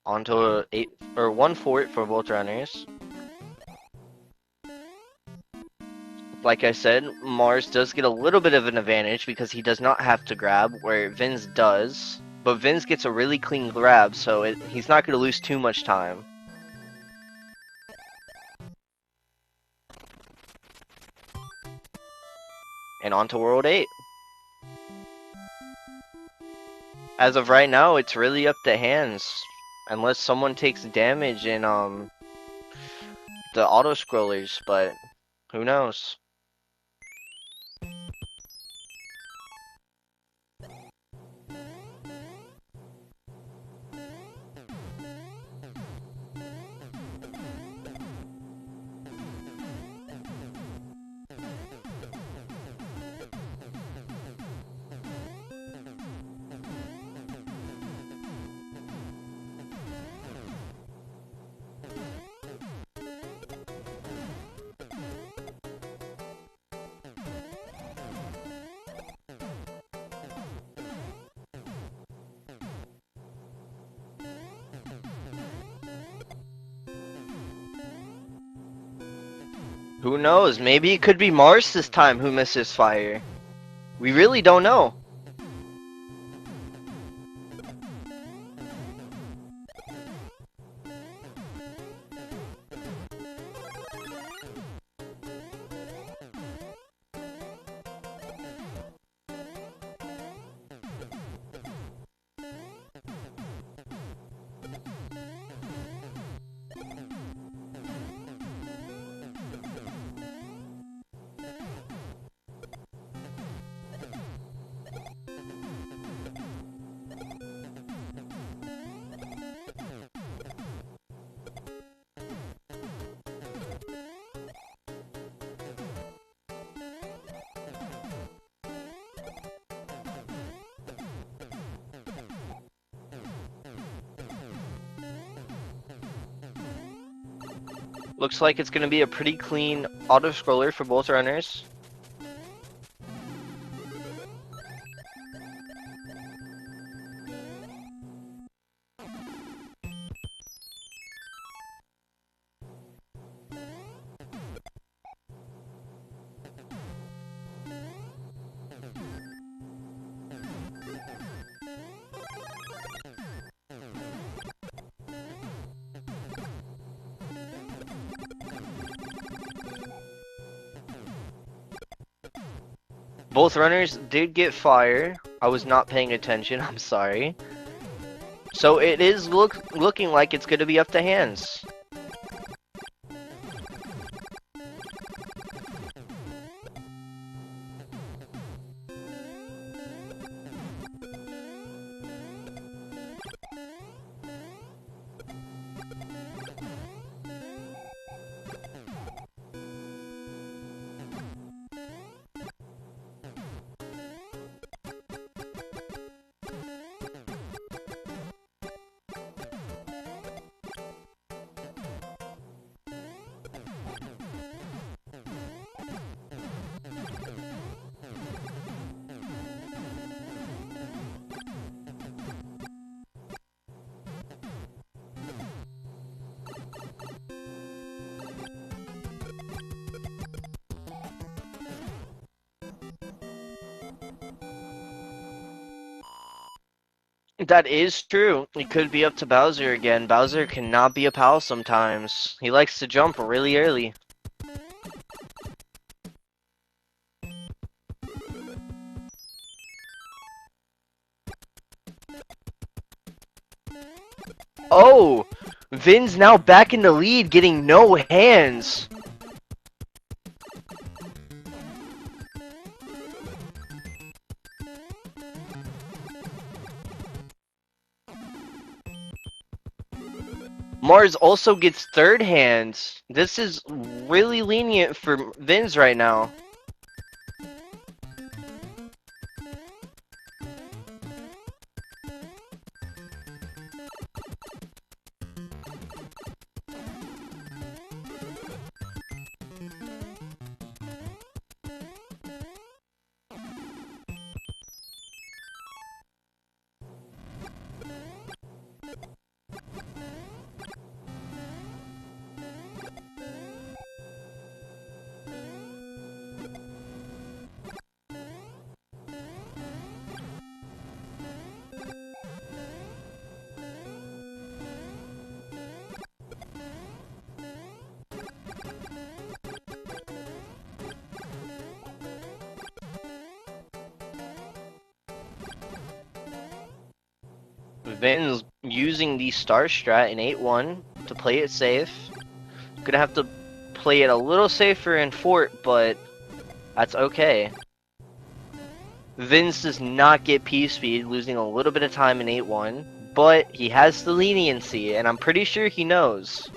[SPEAKER 1] Onto 8 or 1-4 for both runners. Like I said, Mars does get a little bit of an advantage because he does not have to grab, where Vinz does. But Vinz gets a really clean grab, so he's not going to lose too much time. And on to World 8. As of right now, it's really up to hands. Unless someone takes damage in the auto-scrollers, but who knows? Who knows? Maybe it could be Mars this time who misses fire. We really don't know. Looks like it's going to be a pretty clean auto-scroller for both runners. Both runners did get fire. I was not paying attention, I'm sorry. So it is looking like it's going to be up to hands. That is true. It could be up to Bowser again. Bowser cannot be a pal sometimes. He likes to jump really early. Oh! Vin's now back in the lead, getting no hands. Mars also gets third hands. This is really lenient for Vin's right now. Vin's using the star strat in 8-1 to play it safe. Gonna have to play it a little safer in Fort, but that's okay. Vince does not get P-Speed, losing a little bit of time in 8-1, but he has the leniency, and I'm pretty sure he knows.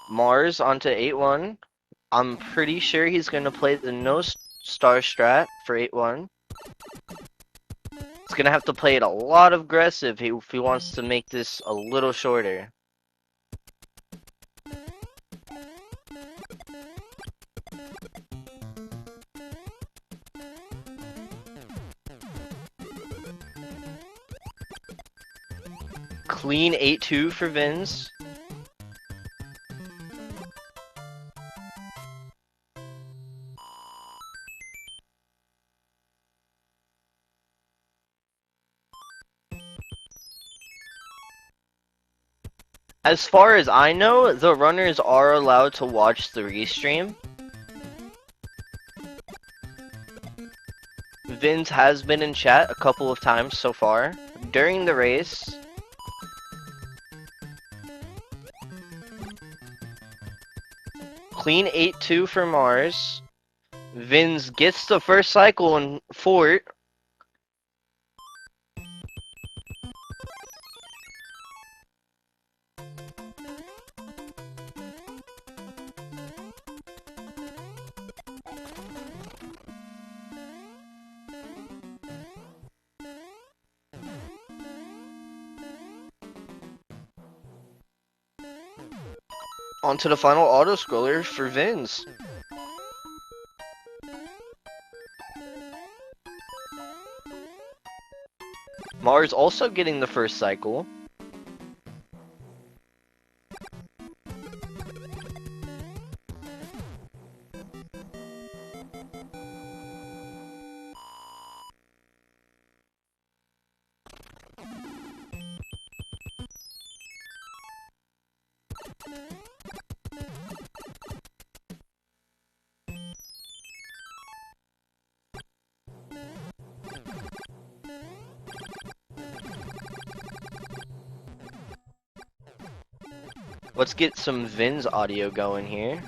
[SPEAKER 1] Mars onto 8-1. I'm pretty sure he's going to play the no star strat for 8-1. He's going to have to play it a lot aggressive if he wants to make this a little shorter. Clean 8-2 for Vince. As far as I know, the runners are allowed to watch the restream. Vince has been in chat a couple of times so far during the race. Clean 8-2 for Mars. Vince gets the first cycle in Fort. Onto the final auto scroller for Vince. Mars also getting the first cycle. Let's get some Vin's audio going here.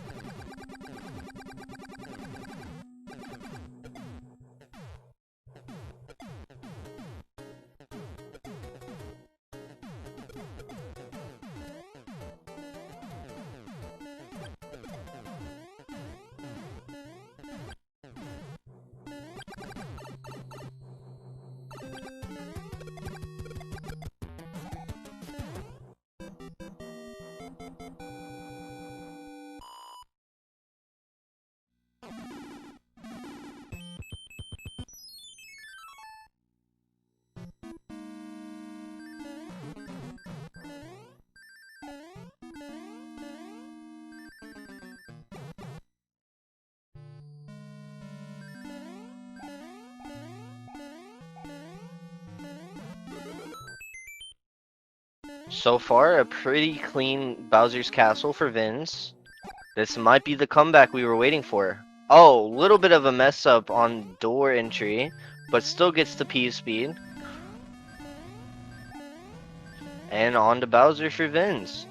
[SPEAKER 1] So far, a pretty clean Bowser's Castle for Vin's. This might be the comeback we were waiting for. Oh, little bit of a mess up on door entry, but still gets the P speed. And on to Bowser for Vin's.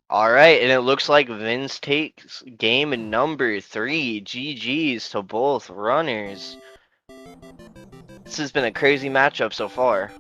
[SPEAKER 1] Alright, and it looks like Vince takes game number 3. GG's to both runners. This has been a crazy matchup so far.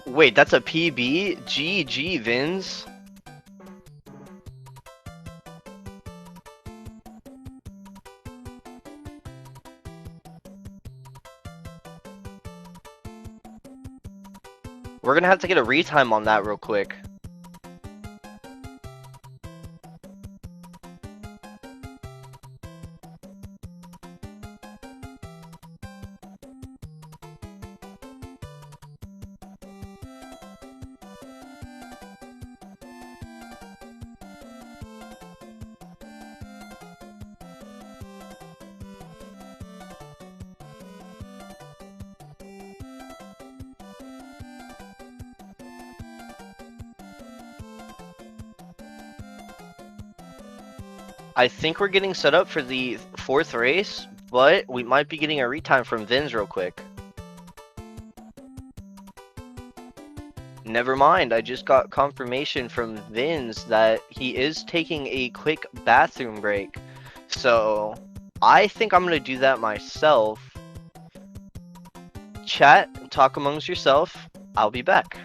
[SPEAKER 1] Wait, that's a PB? GG, Vince. We're gonna have to get a retime on that real quick. I think we're getting set up for the 4th race, but we might be getting a retime from Vin's real quick. Never mind, I just got confirmation from Vin's that he is taking a quick bathroom break. So, I think I'm gonna do that myself. Chat, talk amongst yourself. I'll be back.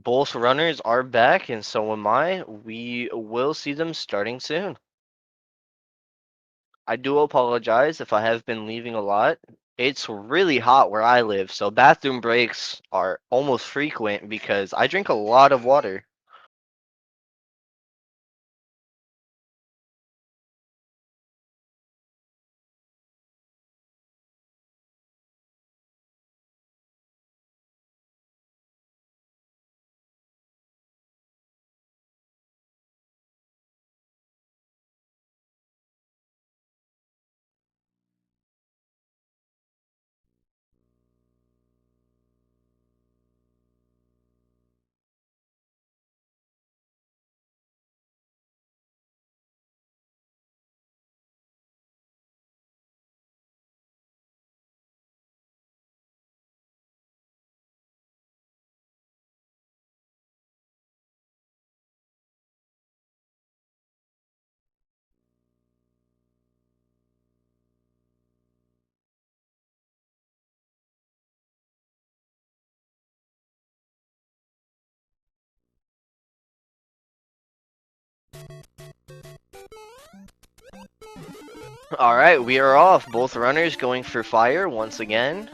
[SPEAKER 1] Both runners are back, and so am I. We will see them starting soon. I do apologize if I have been leaving a lot. It's really hot where I live, so bathroom breaks are almost frequent because I drink a lot of water. Alright, we are off. Both runners going for fire once again.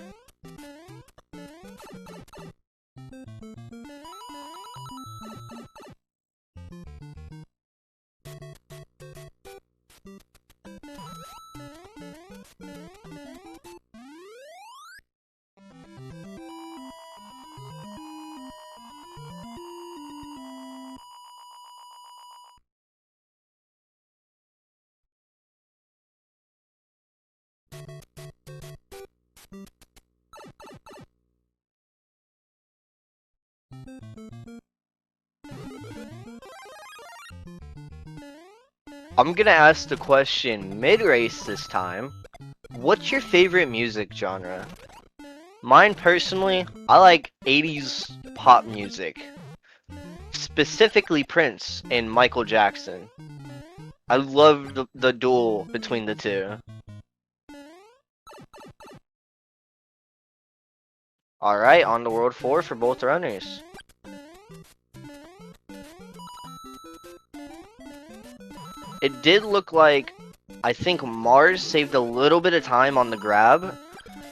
[SPEAKER 1] I'm gonna ask the question mid-race this time. What's your favorite music genre? Mine personally, I like 80s pop music. Specifically Prince and Michael Jackson. I love the duel between the two. Alright, on to World 4 for both runners. It did look like, I think Mars saved a little bit of time on the grab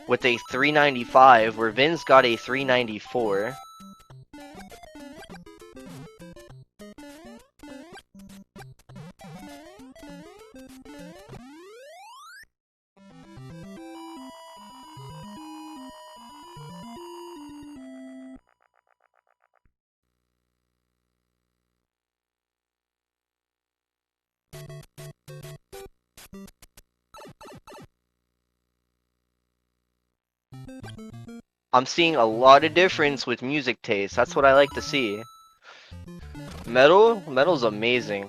[SPEAKER 1] with a 395, where Vin's got a 394. I'm seeing a lot of difference with music taste. That's what I like to see. Metal's amazing.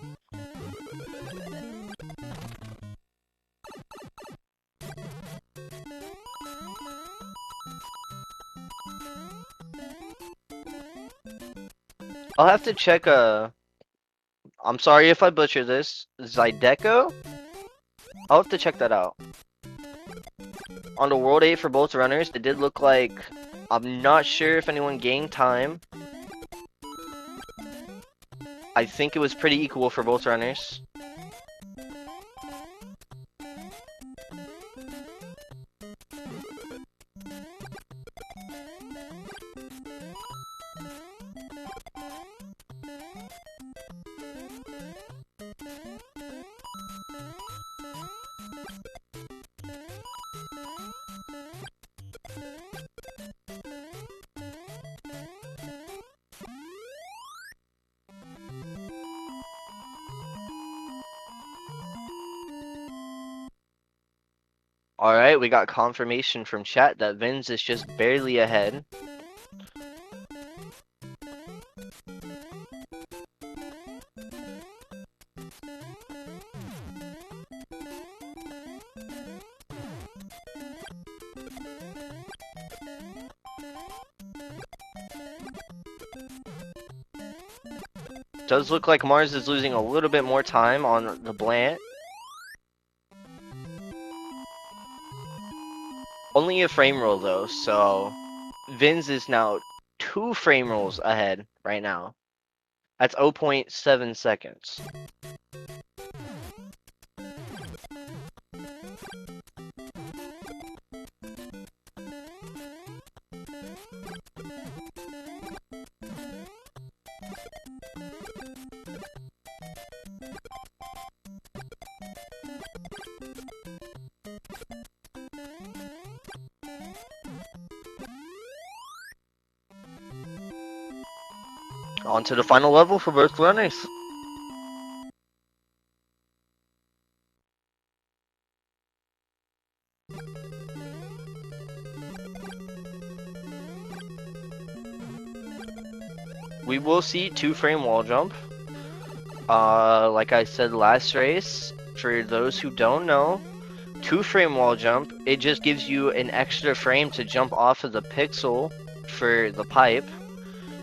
[SPEAKER 1] I'll have to check I'm sorry if I butcher this. Zydeco? I'll have to check that out. On the World 8 for both runners, it did look like, I'm not sure if anyone gained time. I think it was pretty equal for both runners. Alright, we got confirmation from chat that Vinz is just barely ahead. Does look like Mars is losing a little bit more time on the Blant. Only a frame roll though, so Vinz is now 2 frame rolls ahead right now. That's 0.7 seconds. On to the final level for both runners. We will see 2 frame wall jump. Like I said last race, for those who don't know, 2 frame wall jump, it just gives you an extra frame to jump off of the pixel for the pipe.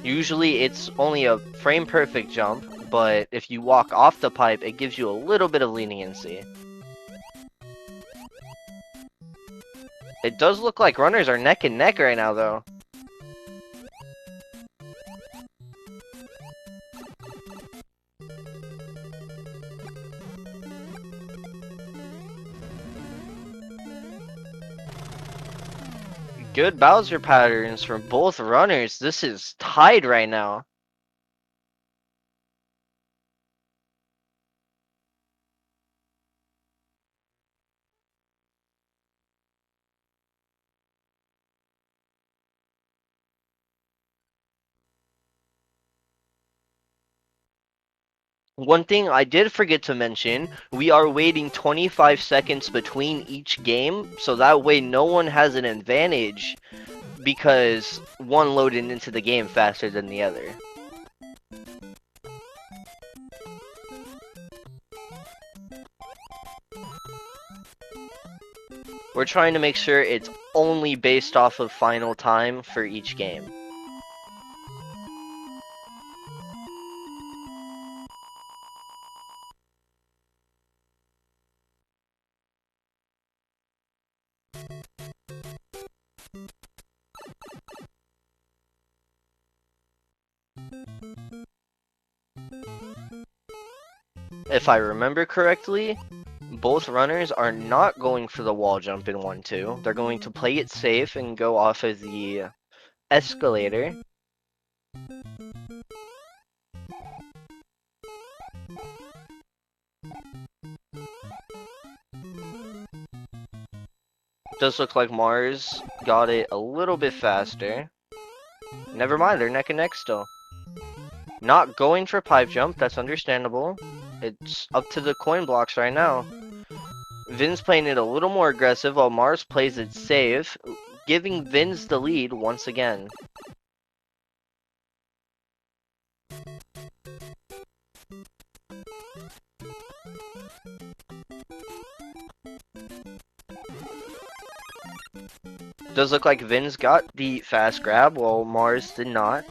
[SPEAKER 1] Usually it's only a frame perfect jump, but if you walk off the pipe, it gives you a little bit of leniency. It does look like runners are neck and neck right now though. Good Bowser patterns from both runners. This is tied right now. One thing I did forget to mention, we are waiting 25 seconds between each game, so that way no one has an advantage because one loaded into the game faster than the other. We're trying to make sure it's only based off of final time for each game. If I remember correctly, both runners are not going for the wall jump in 1-2. They're going to play it safe and go off of the escalator. Does look like Mars got it a little bit faster. Never mind, they're neck and neck still. Not going for pipe jump, that's understandable. It's up to the coin blocks right now. Vin's playing it a little more aggressive while Mars plays it safe, giving Vin's the lead once again. Does look like Vin's got the fast grab while Mars did not.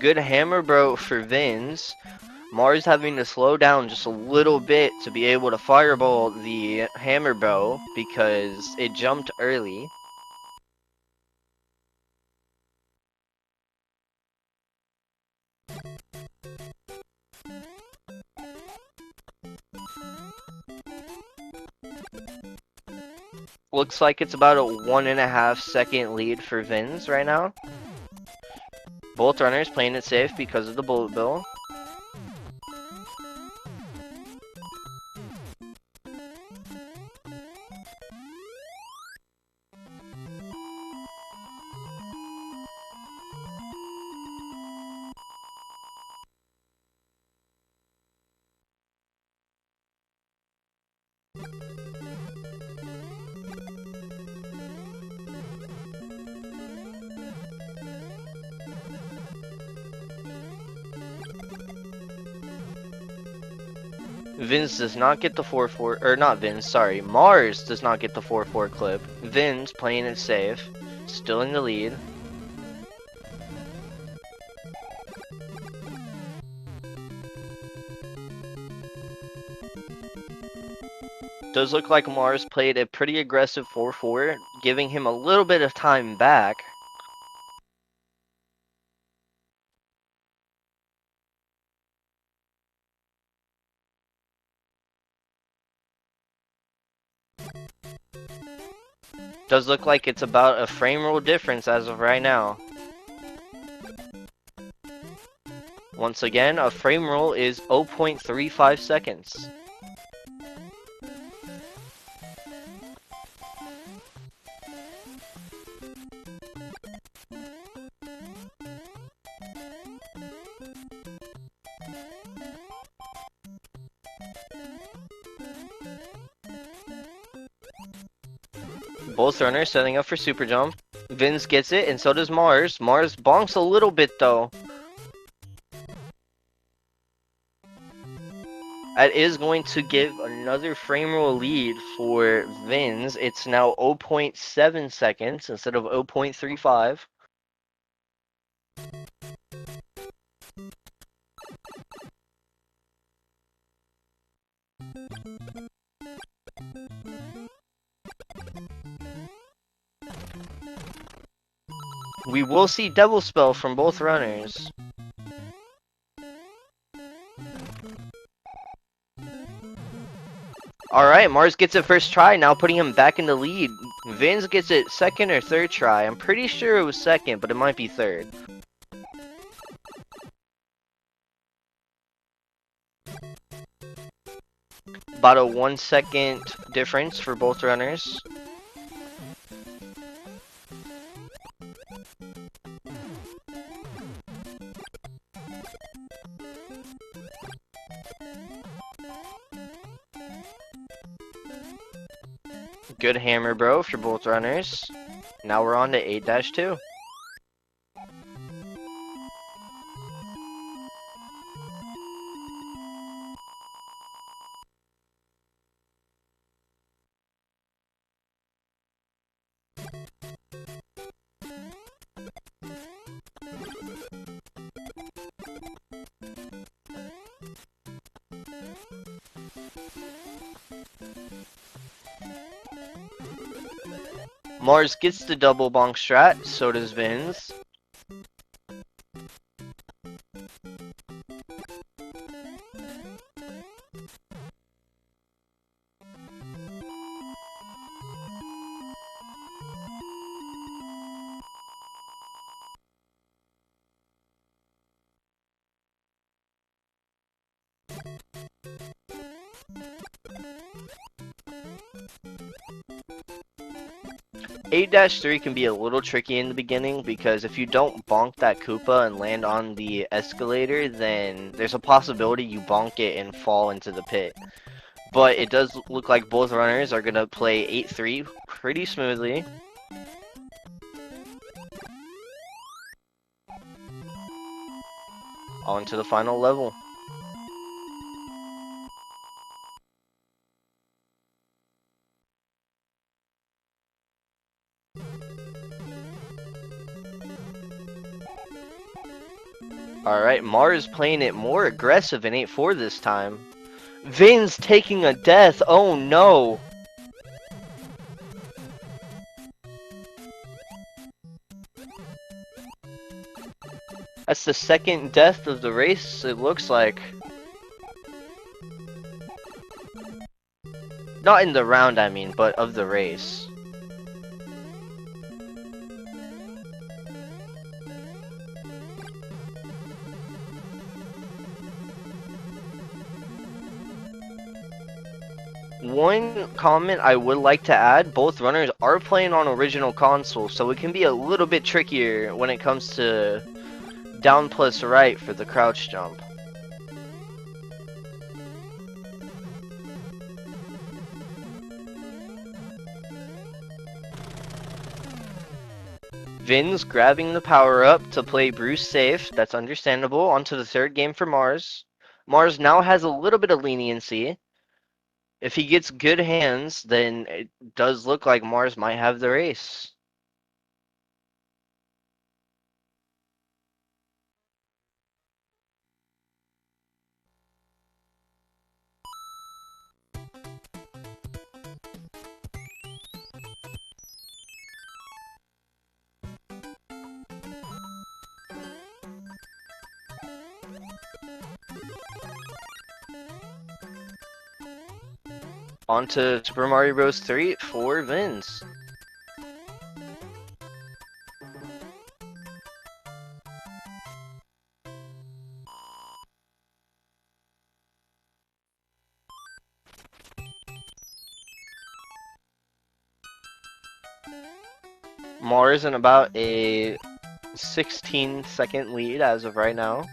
[SPEAKER 1] Good hammer bro for Vin's. Mars having to slow down just a little bit to be able to fireball the hammer bow because it jumped early. Looks like it's about a 1.5 second lead for Vin's right now. Both runners playing it safe because of the bullet bill. Vinz does not get the 4-4, or not Vinz, sorry, Mars does not get the 4-4 clip. Vinz playing it safe, still in the lead. Does look like Mars played a pretty aggressive 4-4, giving him a little bit of time back. Does look like it's about a frame rule difference as of right now. Once again, a frame rule is 0.35 seconds. Both runners setting up for super jump. Vinz gets it, and so does Mars. Mars bonks a little bit though. That is going to give another frame rule lead for Vinz. It's now 0.7 seconds instead of 0.35. We will see Devil Spell from both runners. Alright, Mars gets it first try, now putting him back in the lead. Vinz gets it second or third try. I'm pretty sure it was second, but it might be third. About a 1 second difference for both runners. Good hammer bro for both runners. Now we're on to 8-2. Mars gets the double bonk strat, so does Vinz. Eight-3 can be a little tricky in the beginning because if you don't bonk that Koopa and land on the escalator, then there's a possibility you bonk it and fall into the pit. But it does look like both runners are going to play 8-3 pretty smoothly. On to the final level. Alright, Mars playing it more aggressive in 8-4 this time. Vinz taking a death, oh no! That's the second death of the race, it looks like. Not in the round, I mean, but of the race. One comment I would like to add, both runners are playing on original console, so it can be a little bit trickier when it comes to down plus right for the crouch jump. Vin's grabbing the power up to play Bruce safe. That's understandable. On to the third game for Mars. Mars now has a little bit of leniency. If he gets good hands, then it does look like Mars might have the race. On to Super Mario Bros. 3 for Vince. Mars in about a 16-second lead as of right now.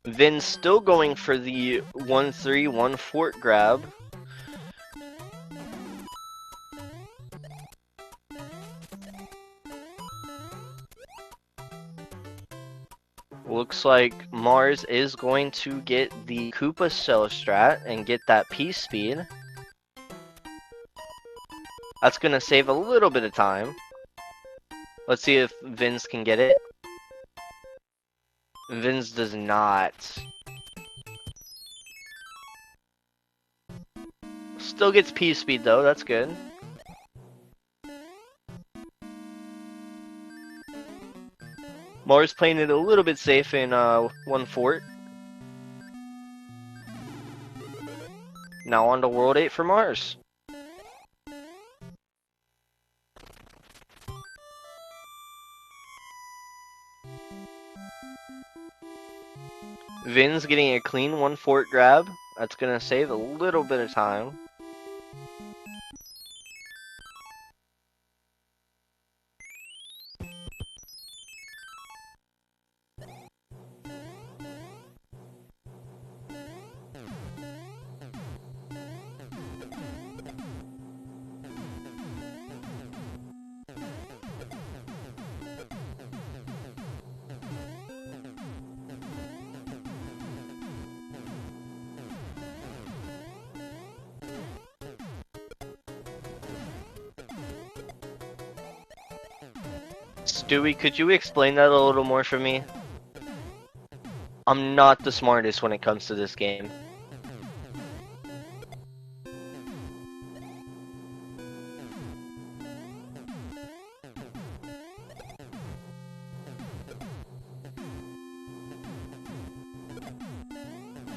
[SPEAKER 1] Vin's still going for the 1-3-1 fort grab. Looks like Mars is going to get the Koopa Shell strat and get that P speed. That's going to save a little bit of time. Let's see if Vince can get it. Vince does not. Still gets P speed though, that's good. Mars playing it a little bit safe in one fort. Now on to World 8 for Mars. Vin's getting a clean one fort grab. That's gonna save a little bit of time. Stewie, could you explain that a little more for me? I'm not the smartest when it comes to this game.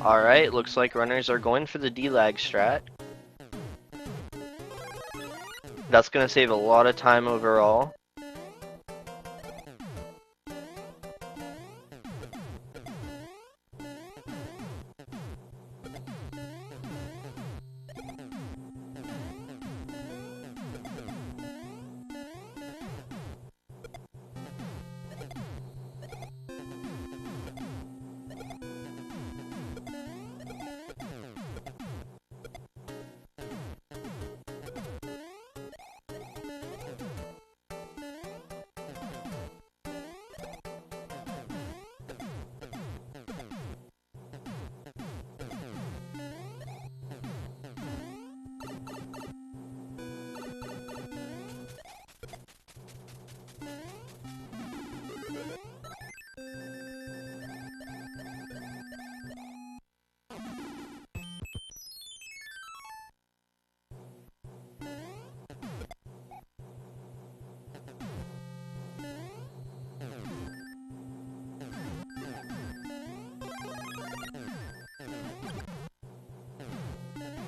[SPEAKER 1] Alright, looks like runners are going for the D-lag strat. That's gonna save a lot of time overall.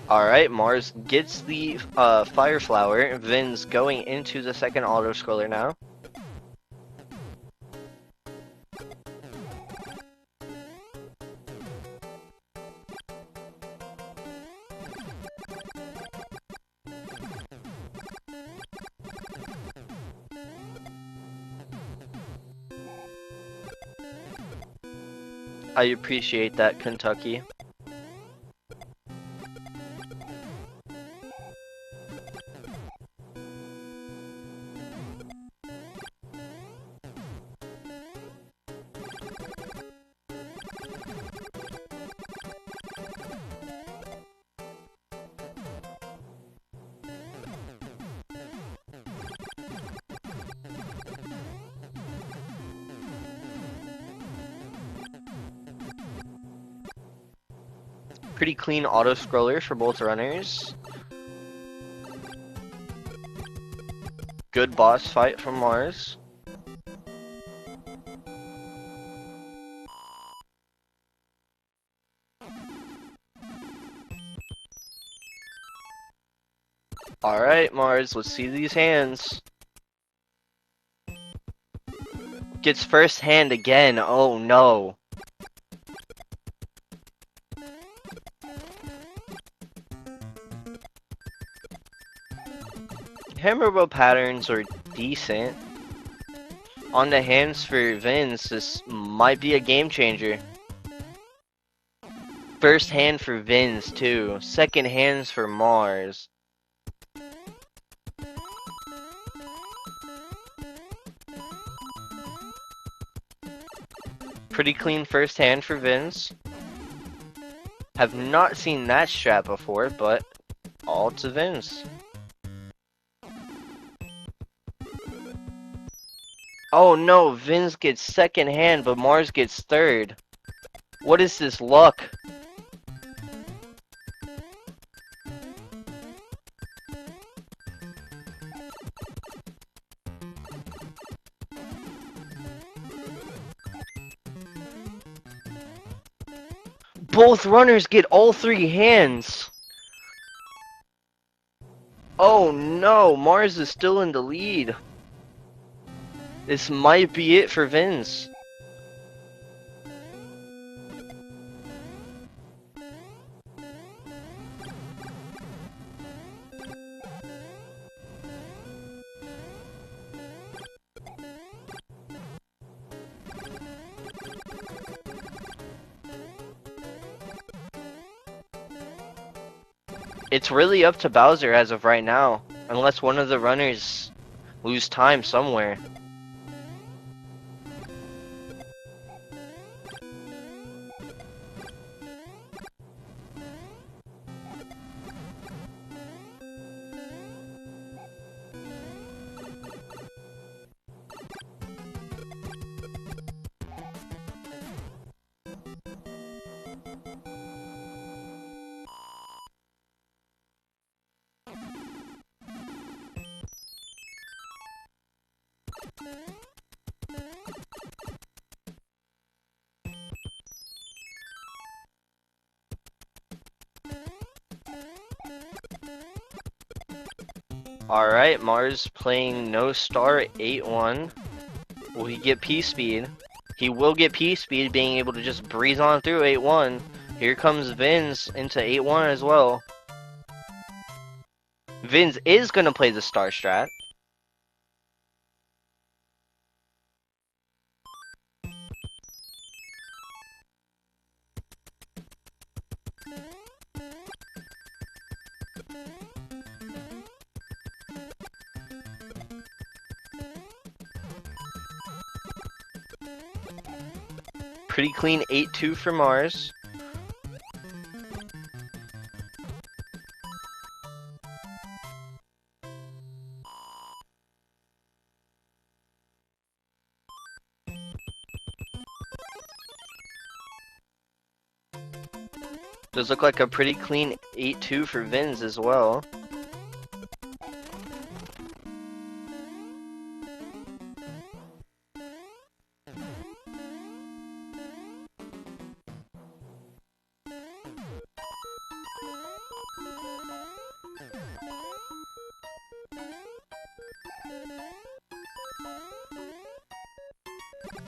[SPEAKER 1] Alright, Mars gets the Fire Flower. Vin's going into the second auto-scroller now. I appreciate that, Kentucky. Pretty clean auto scroller for both runners. Good boss fight from Mars. Alright, Mars, let's see these hands. Gets first hand again. Oh no. Hammerbow patterns are decent. On the hands for Vince, this might be a game changer. First hand for Vince too. Second hands for Mars. Pretty clean first hand for Vince. Have not seen that strat before, but all to Vince. Oh no, Vince gets second hand, but Mars gets third. What is this luck? Both runners get all three hands. Oh no, Mars is still in the lead. This might be it for Vince. It's really up to Bowser as of right now, unless one of the runners lose time somewhere. Alright, Mars playing no star 8-1. Will he get P-Speed? He will get P-Speed, being able to just breeze on through 8-1. Here comes Vince into 8-1 as well. Vince is going to play the star strat. Pretty clean 8-2 for Mars. Does look like a pretty clean 8-2 for Vince as well.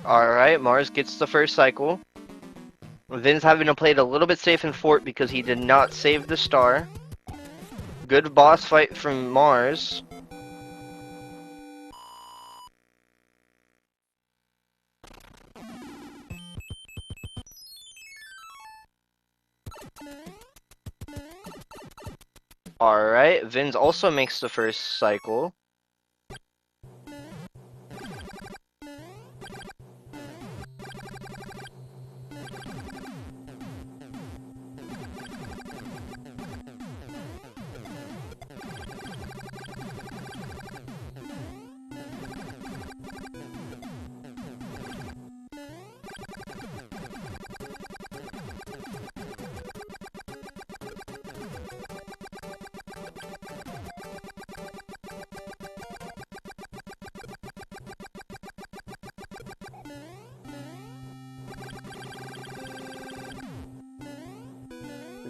[SPEAKER 1] Alright, Mars gets the first cycle. Vin's having to play it a little bit safe in fort because he did not save the star. Good boss fight from Mars. Alright, Vinz also makes the first cycle.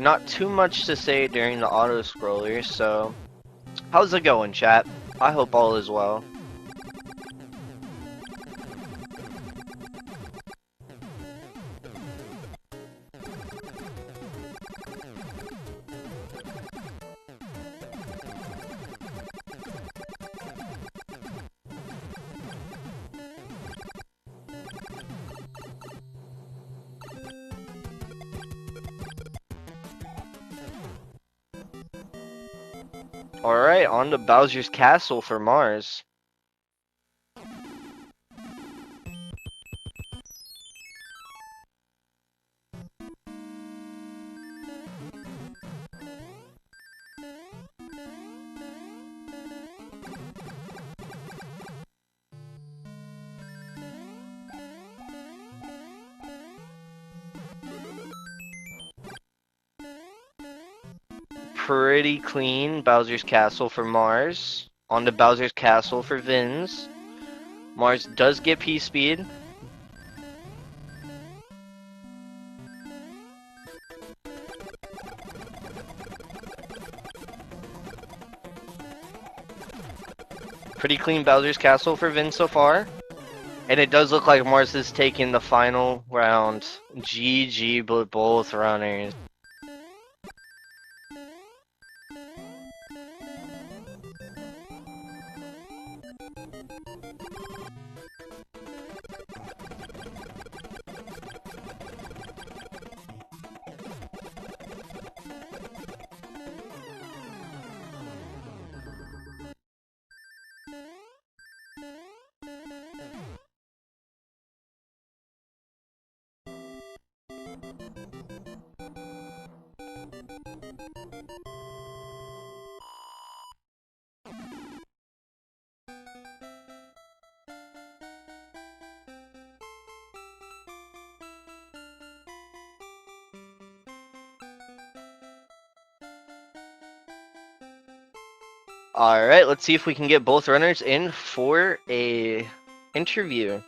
[SPEAKER 1] Not too much to say during the auto scroller, so how's it going, chat? I hope all is well. Alright, on to Bowser's Castle for Mars. Pretty clean Bowser's Castle for Mars. On to Bowser's Castle for Vinz. Mars does get P-Speed. Pretty clean Bowser's Castle for Vinz so far. And it does look like Mars is taking the final round. GG both runners. Alright, let's see if we can get both runners in for a interview.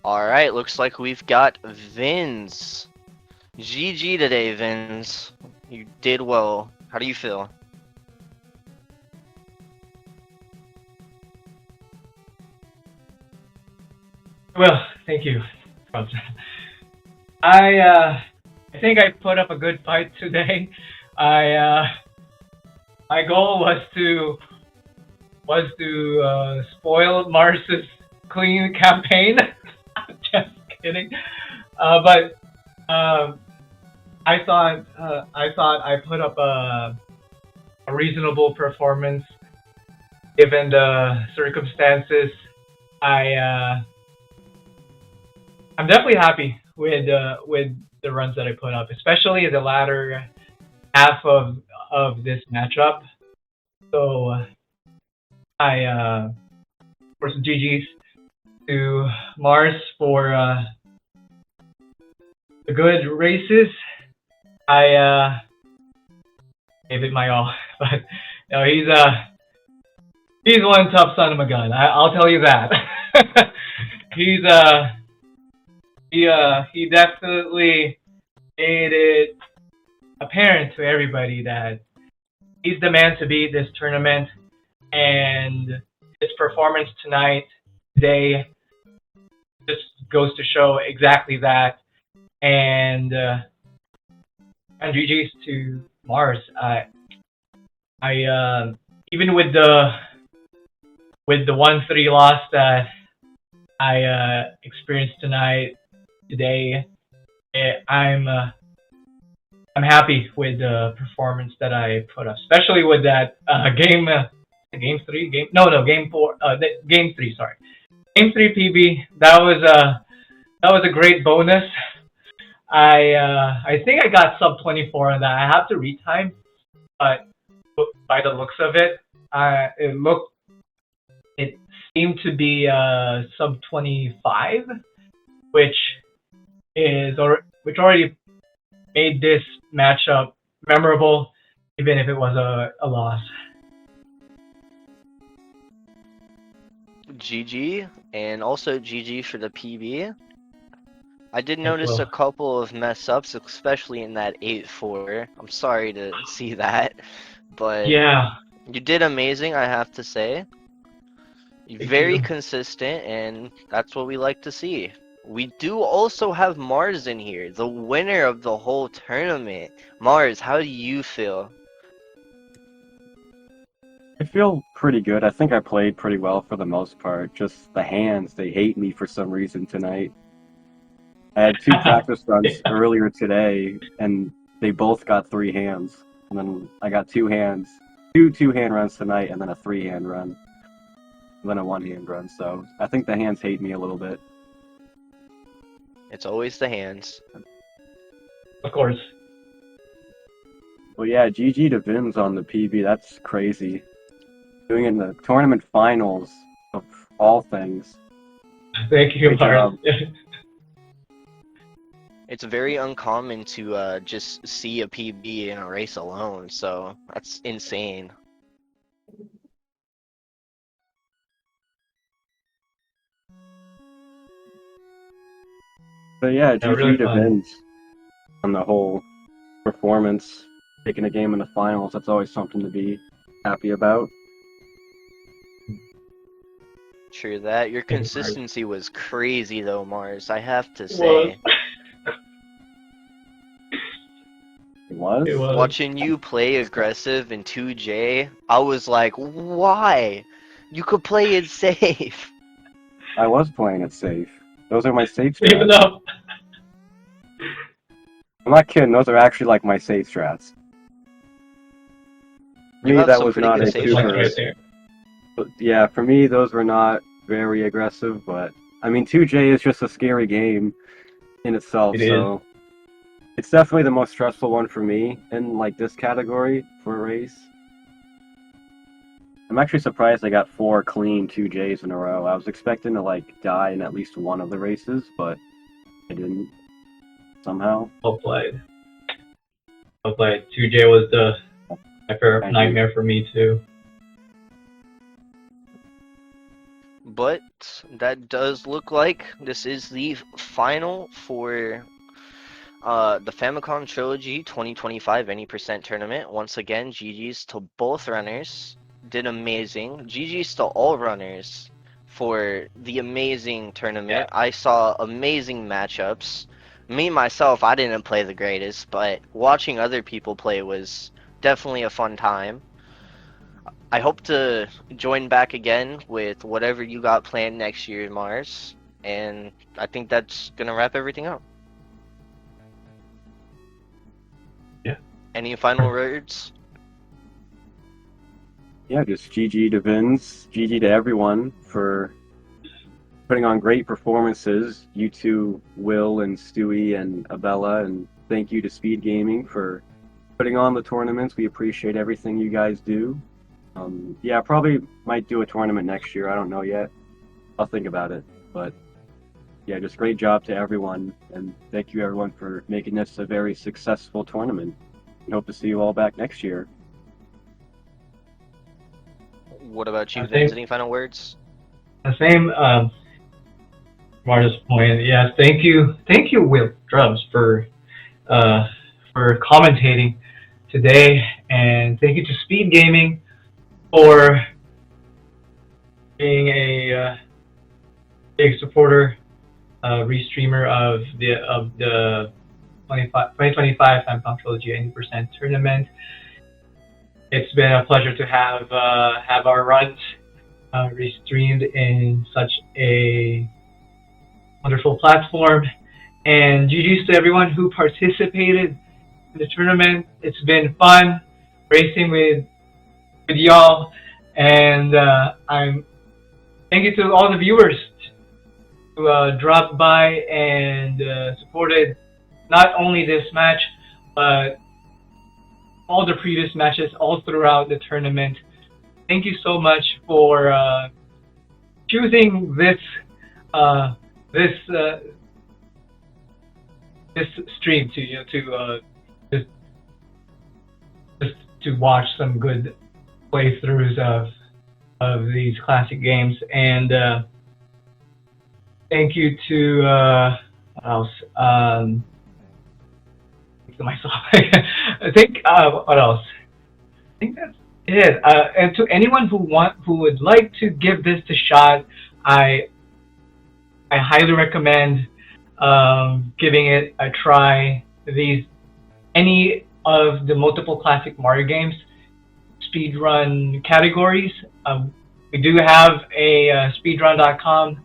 [SPEAKER 1] Alright, looks like we've got Vinz. GG today, Vinz. You did well. How do you feel?
[SPEAKER 2] Well, thank you. I think I put up a good fight today. My goal was to spoil Mars's clean campaign. Just kidding. But I thought I put up a reasonable performance given the circumstances. I'm definitely happy with the runs that I put up, especially the latter half of this matchup. So for some GGs to Mars for the good races. I gave it my all, but no, he's one tough son of a gun. I'll tell you that. He definitely made it apparent to everybody that he's the man to beat this tournament, and his performance today just goes to show exactly that. and GG's to Mars. I even with the 1-3 loss that I experienced today, I'm happy with the performance that I put up, especially with that game 3, game 4, game 3, sorry, game 3 PB. That was a great bonus. I think I got sub 24 on that. I have to retime, but by the looks of it, it seemed to be sub 25, which already made this matchup memorable, even if it was a loss.
[SPEAKER 1] GG, and also GG for the PB. I did notice a couple of mess ups, especially in that 8-4. I'm sorry to see that, but
[SPEAKER 2] yeah,
[SPEAKER 1] you did amazing, I have to say. You're very consistent, and that's what we like to see. We do also have Mars in here, the winner of the whole tournament. Mars, how do you feel?
[SPEAKER 3] I feel pretty good. I think I played pretty well for the most part. Just the hands, they hate me for some reason tonight. I had 2 practice runs earlier today, and they both got 3 hands. And then I got 2 hands, 2 2-hand runs tonight, and then a 3-hand run. And then a 1-hand run, so I think the hands hate me a little bit.
[SPEAKER 1] It's always the hands.
[SPEAKER 2] Of course.
[SPEAKER 3] Well, yeah, GG to Vinz on the PB, that's crazy. Doing it in the tournament finals of all things.
[SPEAKER 2] Thank you, Mars.
[SPEAKER 1] It's very uncommon to just see a PB in a race alone, so that's insane.
[SPEAKER 3] But yeah, GG
[SPEAKER 2] really
[SPEAKER 3] to Vinz on the whole performance. Taking a game in the finals, that's always something to be happy about.
[SPEAKER 1] True that. Your consistency was crazy though, Mars, I have to say.
[SPEAKER 3] It was?
[SPEAKER 1] Watching you play aggressive in 2J, I was like, why? You could play it safe.
[SPEAKER 3] I was playing it safe. Those are my safe strats.
[SPEAKER 2] Even though
[SPEAKER 3] I'm not kidding, those are actually like my safe strats. For me, that was not a super... Yeah, for me, those were not very aggressive, but... I mean, 2J is just a scary game in itself, so... It's definitely the most stressful one for me in, like, this category for a race. I'm actually surprised I got 4 clean 2Js in a row. I was expecting to, like, die in at least one of the races, but I didn't. Somehow.
[SPEAKER 2] Well played. 2J was the nightmare for me, too.
[SPEAKER 1] But that does look like this is the final for the Famicom Trilogy 2025 Any% tournament. Once again, GG's to both runners. Did amazing. GG's to all runners for the amazing tournament. Yeah. I saw amazing matchups. Me, myself, I didn't play the greatest, but watching other people play was definitely a fun time. I hope to join back again with whatever you got planned next year, Mars. And I think that's going to wrap everything up.
[SPEAKER 2] Yeah.
[SPEAKER 1] Any final words?
[SPEAKER 3] Yeah, just GG to Vinz, GG to everyone for putting on great performances. You two, Will and Stewie and Abella, and thank you to SpeedGaming for putting on the tournaments. We appreciate everything you guys do. Yeah, I probably might do a tournament next year. I don't know yet. I'll think about it. But yeah, just great job to everyone, and thank you everyone for making this a very successful tournament. We hope to see you all back next year.
[SPEAKER 1] What about you, Vince? Any final words?
[SPEAKER 2] The same, Mars' point. Yes, thank you, Will Drums, for commentating today, and thank you to SpeedGaming for being a big supporter restreamer of the 2025 Famicom Trilogy 80% tournament. It's been a pleasure to have our runs restreamed in such a wonderful platform. And GG's to everyone who participated in the tournament. It's been fun racing with y'all, and I'm thank you to all the viewers who dropped by and supported not only this match but all the previous matches all throughout the tournament. Thank you so much for choosing this stream to just to watch some good playthroughs of these classic games. And thank you to what else? To myself. I think what else? I think that's it. And to anyone who would like to give this a shot, I highly recommend giving it a try. Any of the multiple classic Mario games speedrun categories. We do have a speedrun.com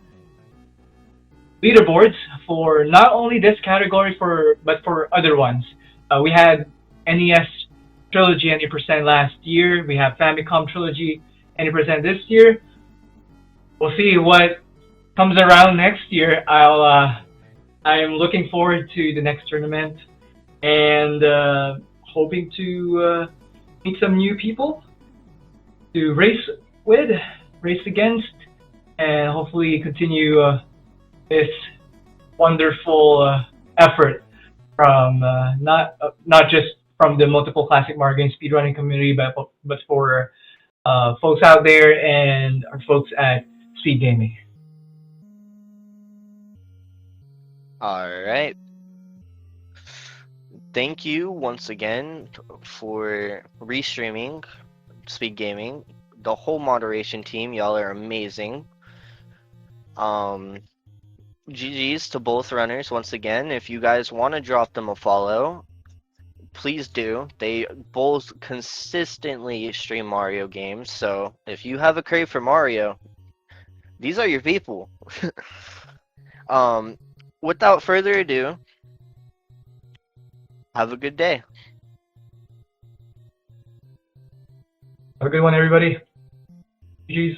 [SPEAKER 2] leaderboards for not only this category but for other ones. We had NES Trilogy 80% last year. We have Famicom Trilogy 80% this year. We'll see what comes around next year. I'm looking forward to the next tournament and hoping to meet some new people to race with, race against, and hopefully continue this wonderful effort from not just from the multiple classic Mario game speedrunning community, but for folks out there and our folks at SpeedGaming.
[SPEAKER 1] All right. Thank you once again for restreaming SpeedGaming. The whole moderation team, y'all are amazing. GG's to both runners once again. If you guys want to drop them a follow, please do. They both consistently stream Mario games, so if you have a crave for Mario, these are your people. Without further ado, have a good day.
[SPEAKER 2] Have a good one, everybody. GG's.